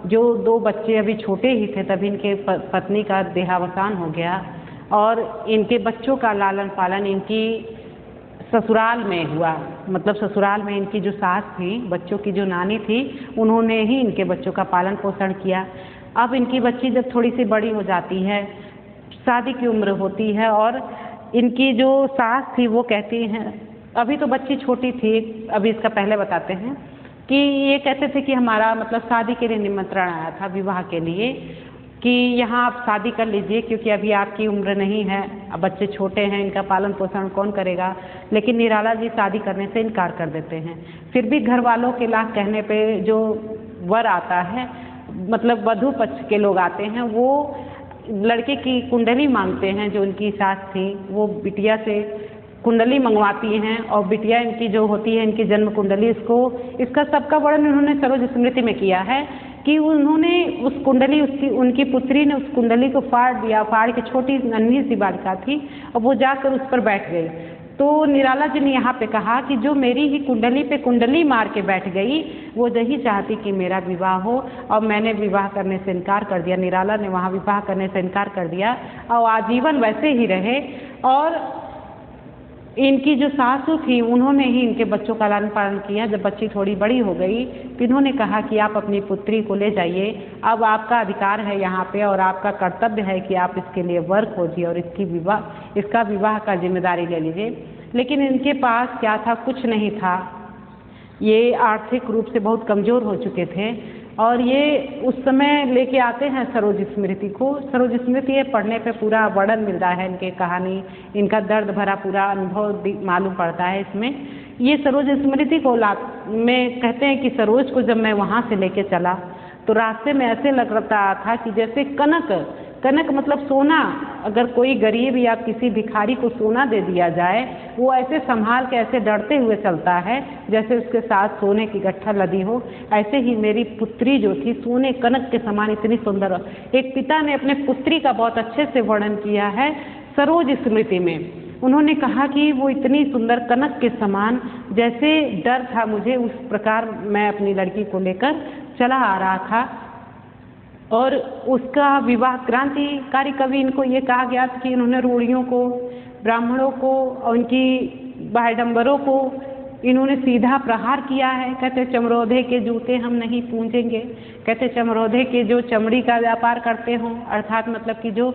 जो 2 बच्चे अभी छोटे ही थे तभी इनके पत्नी का देहावसान हो गया, और इनके बच्चों का लालन पालन इनकी ससुराल में हुआ। मतलब ससुराल में इनकी जो सास थी, बच्चों की जो नानी थी, उन्होंने ही इनके बच्चों का पालन पोषण किया। अब इनकी बच्ची जब थोड़ी सी बड़ी हो जाती है, शादी की उम्र होती है, और इनकी जो सास थी वो कहती हैं, अभी तो बच्ची छोटी थी, अभी इसका पहले बताते हैं कि ये कहते थे कि हमारा मतलब शादी के लिए निमंत्रण आया था, विवाह के लिए, कि यहाँ आप शादी कर लीजिए क्योंकि अभी आपकी उम्र नहीं है, अब बच्चे छोटे हैं, इनका पालन पोषण कौन करेगा। लेकिन निराला जी शादी करने से इनकार कर देते हैं। फिर भी घर वालों के लाख कहने पे जो वर आता है, मतलब वधू पक्ष के लोग आते हैं, वो लड़के की कुंडली मांगते हैं। जो उनकी सास थी वो बिटिया से कुंडली मंगवाती हैं, और बिटिया इनकी जो होती है, इनकी जन्म कुंडली, इसका सबका वर्णन उन्होंने सरोज स्मृति में किया है कि उन्होंने उस कुंडली, उनकी पुत्री ने उस कुंडली को फाड़ दिया, फाड़ के छोटी नन्ही सी बालिका थी और वो जाकर उस पर बैठ गई। तो निराला जी ने यहाँ पे कहा कि जो मेरी ही कुंडली पे कुंडली मार के बैठ गई, वो यही चाहती कि मेरा विवाह हो, और मैंने विवाह करने से इनकार कर दिया। निराला ने वहाँ विवाह करने से इनकार कर दिया और आजीवन वैसे ही रहे। और इनकी जो सासू थी उन्होंने ही इनके बच्चों का लालन पालन किया। जब बच्ची थोड़ी बड़ी हो गई तो इन्होंने कहा कि आप अपनी पुत्री को ले जाइए, अब आपका अधिकार है यहाँ पे, और आपका कर्तव्य है कि आप इसके लिए वर खोजिए और इसका विवाह का जिम्मेदारी ले लीजिए। लेकिन इनके पास क्या था? कुछ नहीं था। ये आर्थिक रूप से बहुत कमज़ोर हो चुके थे, और ये उस समय लेके आते हैं सरोज स्मृति को। सरोज स्मृति पढ़ने पे पूरा वर्णन मिलता है, इनके कहानी, इनका दर्द भरा पूरा अनुभव मालूम पड़ता है इसमें। ये सरोज स्मृति को में कहते हैं कि सरोज को जब मैं वहाँ से लेके चला तो रास्ते में ऐसे लग रहा था कि जैसे कनक मतलब सोना, अगर कोई गरीब या किसी भिखारी को सोना दे दिया जाए, वो ऐसे संभाल के ऐसे डरते हुए चलता है जैसे उसके साथ सोने की गट्ठा लदी हो। ऐसे ही मेरी पुत्री जो थी सोने कनक के समान इतनी सुंदर। एक पिता ने अपने पुत्री का बहुत अच्छे से वर्णन किया है सरोज स्मृति में। उन्होंने कहा कि वो इतनी सुंदर कनक के समान, जैसे डर था मुझे उस प्रकार मैं अपनी लड़की को लेकर चला आ रहा था। और उसका विवाह, क्रांतिकारी कवि इनको ये कहा गया था कि इन्होंने रूढ़ियों को, ब्राह्मणों को और उनकी बाह्यडंबरों को इन्होंने सीधा प्रहार किया है। कहते चमरोधे के जूते हम नहीं पूंजेंगे। कहते चमरोधे के जो चमड़ी का व्यापार करते हों, अर्थात मतलब कि जो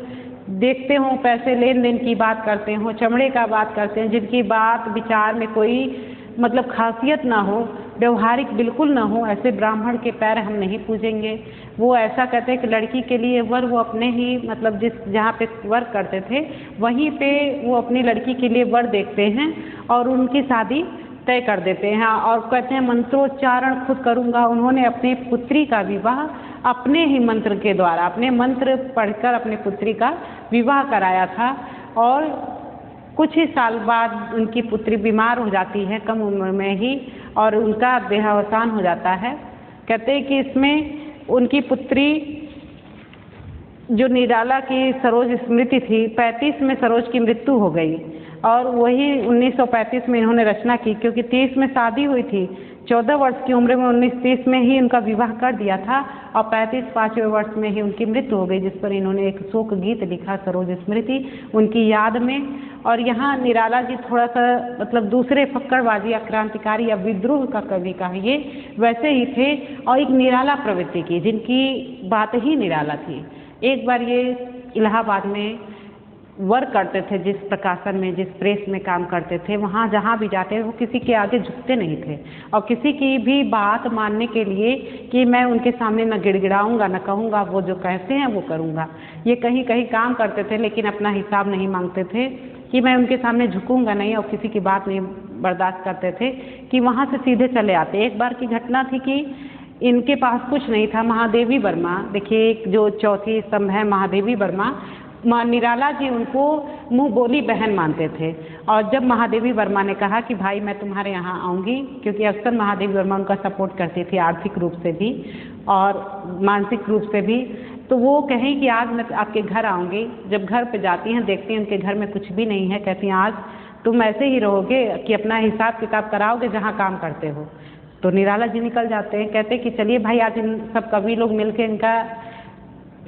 देखते हों, पैसे लेन देन की बात करते हों, चमड़े का बात करते हैं, जिनकी बात विचार में कोई मतलब खासियत ना हो, व्यवहारिक बिल्कुल ना हो, ऐसे ब्राह्मण के पैर हम नहीं पूजेंगे। वो ऐसा कहते हैं कि लड़की के लिए वर वो अपने ही मतलब जहाँ पे वर करते थे वहीं पे वो अपनी लड़की के लिए वर देखते हैं और उनकी शादी तय कर देते हैं। और कहते हैं मंत्रोच्चारण खुद करूँगा। उन्होंने अपनी पुत्री का विवाह अपने ही मंत्र के द्वारा, अपने मंत्र पढ़कर अपनी पुत्री का विवाह कराया था। और कुछ ही साल बाद उनकी पुत्री बीमार हो जाती है कम उम्र में ही, और उनका देहावसान हो जाता है। कहते हैं कि इसमें उनकी पुत्री जो निराला की सरोज स्मृति थी, 35 में सरोज की मृत्यु हो गई और वही 1935 में इन्होंने रचना की, क्योंकि 30 में शादी हुई थी। 14 वर्ष की उम्र में 1930 में ही उनका विवाह कर दिया था और 35 पाँचवें वर्ष में ही उनकी मृत्यु हो गई, जिस पर इन्होंने एक शोक गीत लिखा सरोज स्मृति उनकी याद में। और यहाँ निराला जी थोड़ा सा मतलब दूसरे फक्कड़बाजी या क्रांतिकारी या विद्रोह का कवि कहिए वैसे ही थे और एक निराला प्रवृत्ति की, जिनकी बात ही निराला थी। एक बार ये इलाहाबाद में वर्क करते थे, जिस प्रकाशन में जिस प्रेस में काम करते थे, वहाँ जहाँ भी जाते वो किसी के आगे झुकते नहीं थे और किसी की भी बात मानने के लिए कि मैं उनके सामने न गिड़गिड़ाऊंगा न कहूँगा, वो जो कहते हैं वो करूँगा। ये कहीं कहीं काम करते थे लेकिन अपना हिसाब नहीं मांगते थे कि मैं उनके सामने झुकूंगा नहीं और किसी की बात नहीं बर्दाश्त करते थे कि वहाँ से सीधे चले आते। एक बार की घटना थी कि इनके पास कुछ नहीं था। महादेवी वर्मा, देखिए जो चौथी स्तंभ है महादेवी वर्मा, निराला जी उनको मुँह बोली बहन मानते थे और जब महादेवी वर्मा ने कहा कि भाई मैं तुम्हारे यहाँ आऊँगी, क्योंकि अक्सर महादेवी वर्मा उनका सपोर्ट करती थी आर्थिक रूप से भी और मानसिक रूप से भी, तो वो कहें कि आज मैं आपके घर आऊँगी। जब घर पे जाती हैं देखती हैं उनके घर में कुछ भी नहीं है, कहती हैं आज तुम ऐसे ही रहोगे कि अपना हिसाब किताब कराओगे जहाँ काम करते हो। तो निराला जी निकल जाते हैं, कहते कि चलिए भाई आज इन सब कवि लोग मिलके इनका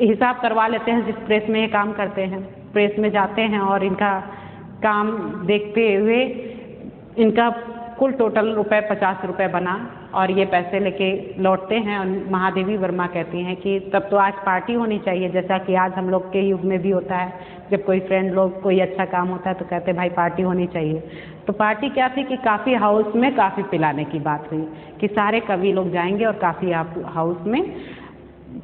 हिसाब करवा लेते हैं जिस प्रेस में ये काम करते हैं। प्रेस में जाते हैं और इनका काम देखते हुए इनका कुल टोटल रुपए 50 रुपये बना और ये पैसे लेके लौटते हैं और महादेवी वर्मा कहती हैं कि तब तो आज पार्टी होनी चाहिए, जैसा कि आज हम लोग के युग में भी होता है, जब कोई फ्रेंड लोग कोई अच्छा काम होता है तो कहते भाई पार्टी होनी चाहिए। तो पार्टी क्या थी कि काफ़ी हाउस में काफ़ी पिलाने की बात हुई कि सारे कवि लोग जाएंगे और काफ़ी हाउस में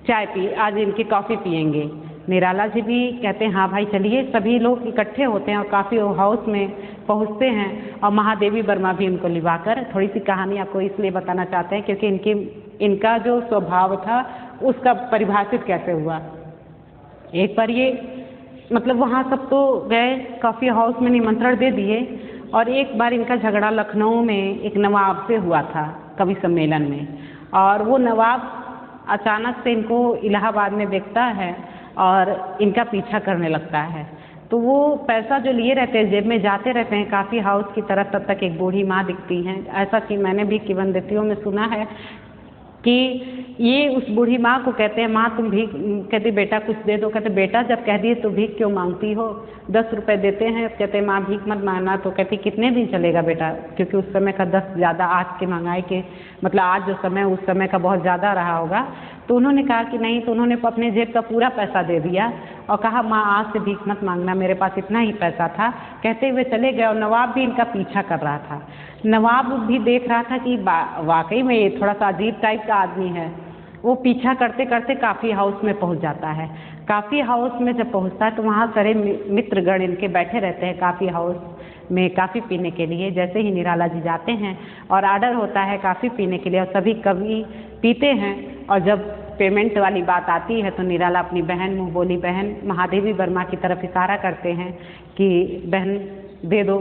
चाय पी, आज इनकी कॉफ़ी पियेंगे। निराला जी भी कहते हैं हाँ भाई चलिए, सभी लोग इकट्ठे होते हैं और काफ़ी हाउस में पहुंचते हैं और महादेवी वर्मा भी इनको लिवाकर, थोड़ी सी कहानी आपको इसलिए बताना चाहते हैं क्योंकि इनका जो स्वभाव था उसका परिभाषित कैसे हुआ। एक बार ये मतलब वहाँ सब तो गए, कॉफ़ी हाउस में निमंत्रण दे दिए और एक बार इनका झगड़ा लखनऊ में एक नवाब से हुआ था कवि सम्मेलन में, और वो नवाब अचानक से इनको इलाहाबाद में देखता है और इनका पीछा करने लगता है। तो वो पैसा जो लिए रहते हैं जेब में जाते रहते हैं काफ़ी हाउस की तरफ, तब तक एक बूढ़ी माँ दिखती हैं। ऐसा कि मैंने भी किंवदंतियों में सुना है कि ये उस बूढ़ी माँ को कहते हैं माँ तुम भीख, कहती बेटा कुछ दे दो, कहते बेटा जब कह दिए तो भीख क्यों मांगती हो, 10 रुपये देते हैं। कहते माँ भीख मत मांगना। तो कहती कितने दिन चलेगा बेटा, क्योंकि उस समय का 10 ज़्यादा आज के महंगाई के मतलब आज जो समय उस समय का बहुत ज़्यादा रहा होगा। तो उन्होंने कहा कि नहीं, तो उन्होंने अपने जेब का पूरा पैसा दे दिया और कहा माँ आज से भीख मत मांगना, मेरे पास इतना ही पैसा था। कहते हुए चले गए और नवाब भी इनका पीछा कर रहा था। नवाब भी देख रहा था कि वाकई में ये थोड़ा सा अजीब टाइप का आदमी है। वो पीछा करते करते काफ़ी हाउस में पहुंच जाता है। काफ़ी हाउस में जब पहुंचता है तो वहाँ सारे मित्रगण इनके बैठे रहते हैं काफ़ी हाउस में काफ़ी पीने के लिए। जैसे ही निराला जी जाते हैं और आर्डर होता है काफ़ी पीने के लिए और सभी कवि पीते हैं, और जब पेमेंट वाली बात आती है तो निराला अपनी बहन मुँह बोली बहन महादेवी वर्मा की तरफ इशारा करते हैं कि बहन दे दो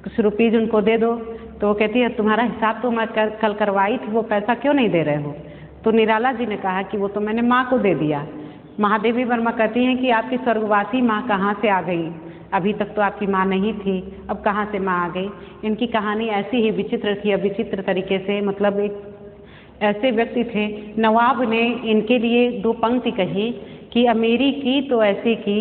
कुछ रुपीज़ उनको दे दो। तो वो कहती है तुम्हारा हिसाब तो मैं कल करवाई थी, वो पैसा क्यों नहीं दे रहे हो। तो निराला जी ने कहा कि वो तो मैंने माँ को दे दिया। महादेवी वर्मा कहती हैं कि आपकी स्वर्गवासी माँ कहाँ से आ गई, अभी तक तो आपकी माँ नहीं थी, अब कहाँ से माँ आ गई। इनकी कहानी ऐसी ही विचित्र थी, विचित्र तरीके से मतलब एक ऐसे व्यक्ति थे। नवाब ने इनके लिए 2 पंक्ति कही कि अमीरी की तो ऐसी की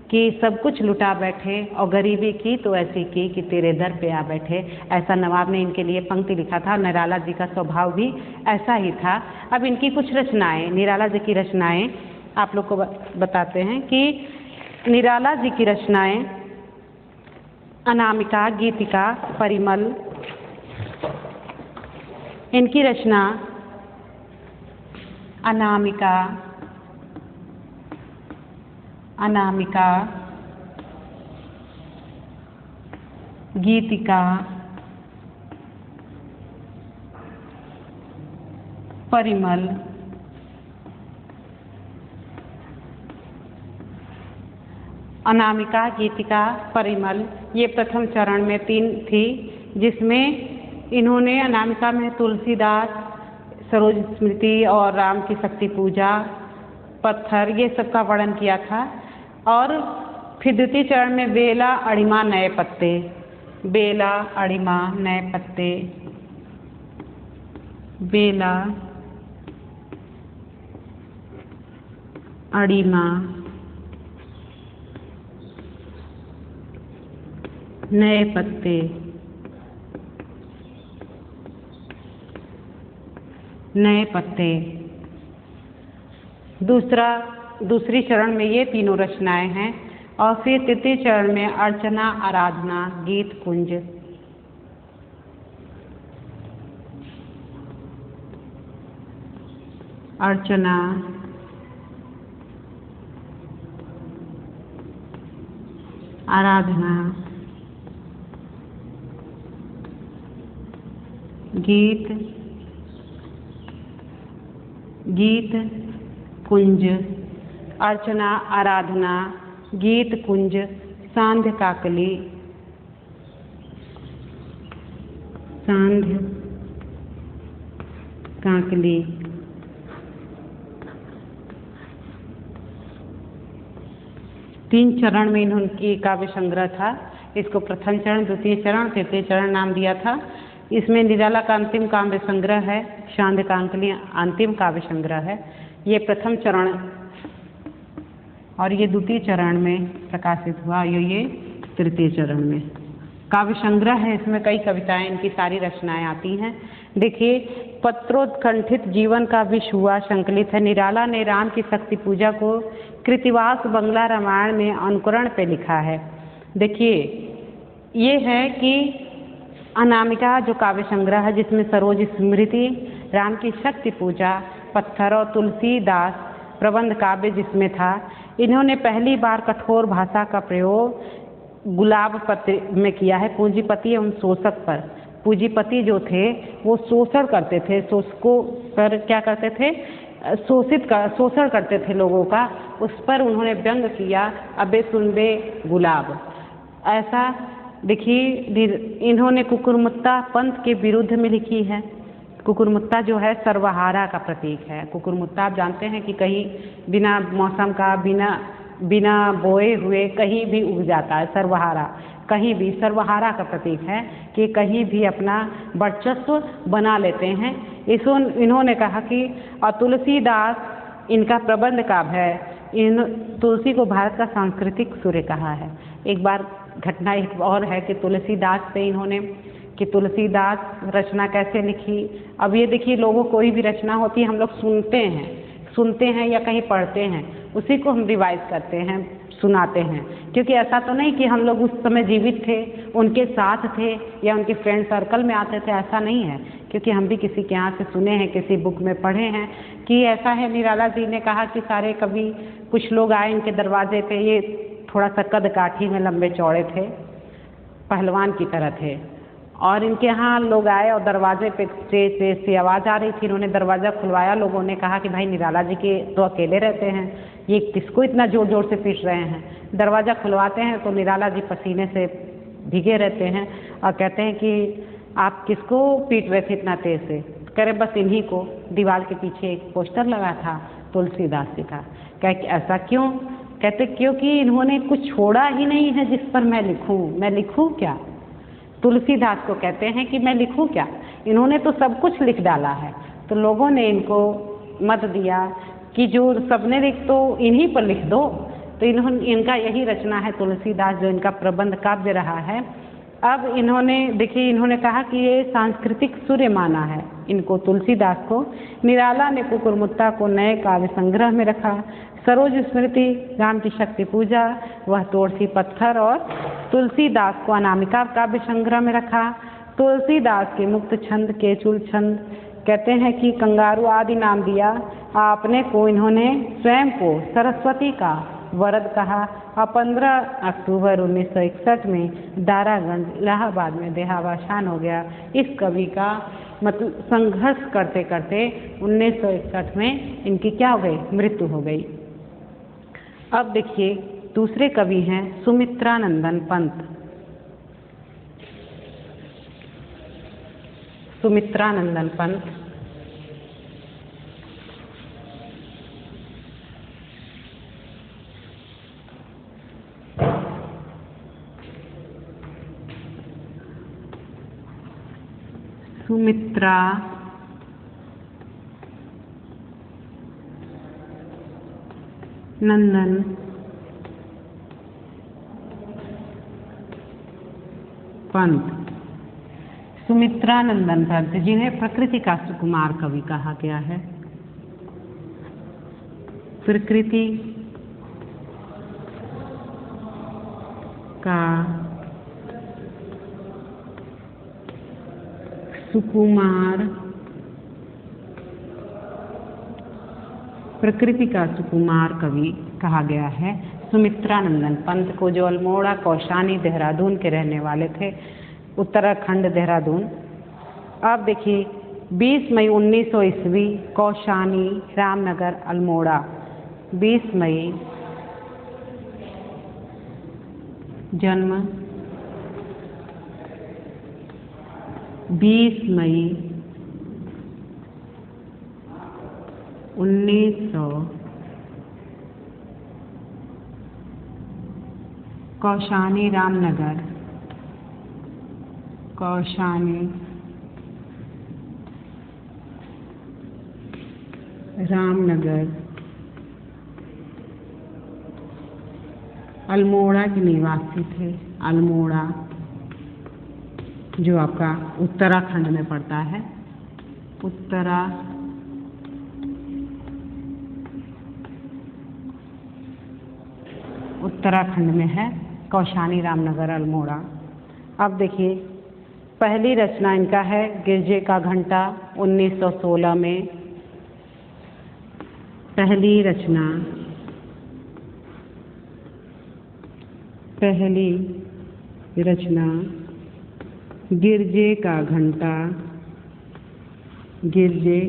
कि सब कुछ लुटा बैठे और गरीबी की तो ऐसी की कि तेरे दर पे आ बैठे। ऐसा नवाब ने इनके लिए पंक्ति लिखा था। निराला जी का स्वभाव भी ऐसा ही था। अब इनकी कुछ रचनाएं, निराला जी की रचनाएं आप लोग को बताते हैं कि निराला जी की रचनाएं अनामिका, गीतिका, परिमल, इनकी रचना अनामिका, गीतिका, परिमल, अनामिका, गीतिका, परिमल, ये प्रथम चरण में 3 थी, जिसमें इन्होंने अनामिका में तुलसीदास, सरोज स्मृति और राम की शक्ति पूजा, पत्थर, ये सब का वर्णन किया था। और फिर द्वितीय चरण में बेला अणिमा नए पत्ते, बेला अणिमा नए पत्ते, बेला अणिमा नए पत्ते, नए पत्ते। दूसरी चरण में ये तीनों रचनाएं हैं। और फिर तृतीय चरण में अर्चना, आराधना, गीत कुंज, अर्चना, आराधना, गीत कुंज, अर्चना, आराधना, गीत कुंज, सांध्य काकली, सांध्य काकली। तीन चरण में इन्होंने काव्य संग्रह था। इसको प्रथम चरण, द्वितीय चरण, तृतीय चरण नाम दिया था। इसमें निराला का अंतिम काव्य संग्रह है, सांध्य काकली अंतिम काव्य संग्रह है। ये प्रथम चरण और ये द्वितीय चरण में प्रकाशित हुआ, ये तृतीय चरण में काव्य संग्रह है। इसमें कई कविताएं, इनकी सारी रचनाएं आती हैं। देखिए, पत्रोत्कंठित जीवन का विष हुआ संकलित है। निराला ने राम की शक्ति पूजा को कृतिवास बंगला रामायण में अनुकरण पे लिखा है। देखिए, ये है कि अनामिका जो काव्य संग्रह है, जिसमें सरोज स्मृति, राम की शक्ति पूजा, पत्थर और तुलसीदास प्रबंध काव्य जिसमें था। इन्होंने पहली बार कठोर भाषा का प्रयोग गुलाब पत्र में किया है, पूंजीपति एवं शोषक पर। पूंजीपति जो थे वो शोषण करते थे, शोषकों पर क्या करते थे, शोषण करते थे लोगों का, उस पर उन्होंने व्यंग किया, अबे सुनबे गुलाब। ऐसा देखिए, इन्होंने कुकुरमुत्ता पंथ के विरुद्ध में लिखी है। कुकुरमुत्ता जो है सर्वहारा का प्रतीक है। कुकुरमुत्ता आप जानते हैं कि कहीं बिना मौसम का, बिना बोए हुए कहीं भी उग जाता है। सर्वहारा, कहीं भी सर्वहारा का प्रतीक है कि कहीं भी अपना वर्चस्व बना लेते हैं। इन्होंने कहा कि तुलसीदास इनका प्रबंध काव्य है। तुलसी को भारत का सांस्कृतिक सूर्य कहा है। एक बार घटना एक और है कि तुलसीदास पे इन्होंने कि तुलसीदास रचना कैसे लिखी। अब ये देखिए, लोगों कोई भी रचना होती है, हम लोग सुनते हैं या कहीं पढ़ते हैं, उसी को हम रिवाइज करते हैं, सुनाते हैं। क्योंकि ऐसा तो नहीं कि हम लोग उस समय जीवित थे, उनके साथ थे या उनके फ्रेंड सर्कल में आते थे, ऐसा नहीं है। क्योंकि हम भी किसी के यहाँ से सुने हैं, किसी बुक में पढ़े हैं कि ऐसा है। निराला जी ने कहा कि सारे कवि, कुछ लोग आए इनके दरवाजे पे, ये थोड़ा सा कद काठी में लंबे चौड़े थे, पहलवान की तरह थे। और इनके यहाँ लोग आए और दरवाजे पे से आवाज़ आ रही थी। इन्होंने दरवाज़ा खुलवाया। लोगों ने कहा कि भाई निराला जी के तो अकेले रहते हैं, ये किसको इतना ज़ोर ज़ोर से पीट रहे हैं। दरवाज़ा खुलवाते हैं तो निराला जी पसीने से भीगे रहते हैं और कहते हैं कि आप किसको पीट रहे थे इतना तेज़ से। कह रहे बस इन्हीं को। दीवार के पीछे एक पोस्टर लगा था तुलसीदास जी का। कह कि ऐसा क्यों? कहते क्योंकि इन्होंने कुछ छोड़ा ही नहीं है जिस पर मैं लिखूं क्या। तुलसीदास को कहते हैं कि मैं लिखूं क्या, इन्होंने तो सब कुछ लिख डाला है। तो लोगों ने इनको मत दिया कि जो सबने लिख तो इन्हीं पर लिख दो। तो इनका यही रचना है तुलसीदास, जो इनका प्रबंध काव्य रहा है। अब इन्होंने कहा कि ये सांस्कृतिक सूर्य माना है इनको, तुलसीदास को। निराला ने कुकुरमुत्ता को नए काव्य संग्रह में रखा। सरोज स्मृति, राम की शक्ति पूजा, वह तोड़सी पत्थर और तुलसीदास को अनामिका काव्य संग्रह में रखा। तुलसीदास के मुक्त छंद, केचुल छंद, कहते हैं कि कंगारू आदि नाम दिया। आपने को इन्होंने स्वयं को सरस्वती का वरद कहा। और 15 अक्टूबर 1961 में दारागंज इलाहाबाद में देहावसान हो गया। इस कवि का मतलब संघर्ष करते करते 1961 में इनकी क्या हो गई, मृत्यु हो गई। अब देखिए, दूसरे कवि हैं सुमित्रानंदन पंत। सुमित्रानंदन पंत सुमित्रा नंदन पंत। सुमित्रा नंदन पंत जिन्हें प्रकृति का सुकुमार कवि कहा गया है। प्रकृति का सुकुमार, प्रकृति का सुकुमार कवि कहा गया है सुमित्रा नंदन पंत को, जो अल्मोड़ा कौशानी देहरादून के रहने वाले थे, उत्तराखंड देहरादून। अब देखिए 20 मई 1900 ईस्वी, कौशानी रामनगर अल्मोड़ा। 20 मई जन्म, 20 मई 1900 कौशानी रामनगर, कौशानी रामनगर अल्मोड़ा के निवासी थे। अल्मोड़ा जो आपका उत्तराखंड में पड़ता है, उत्तराखंड में है, कौशानी रामनगर अल्मोड़ा। अब देखिए पहली रचना इनका है गिरजे का घंटा 1916 में। पहली रचना गिरजे का घंटा, गिरजे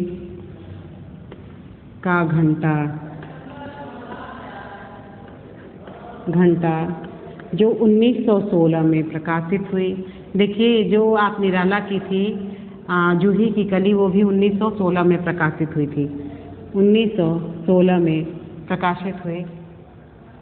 का घंटा जो 1916 में प्रकाशित हुई। देखिए जो आप निराला की थी जूही की कली, वो भी 1916 में प्रकाशित हुई थी, 1916 में प्रकाशित हुए।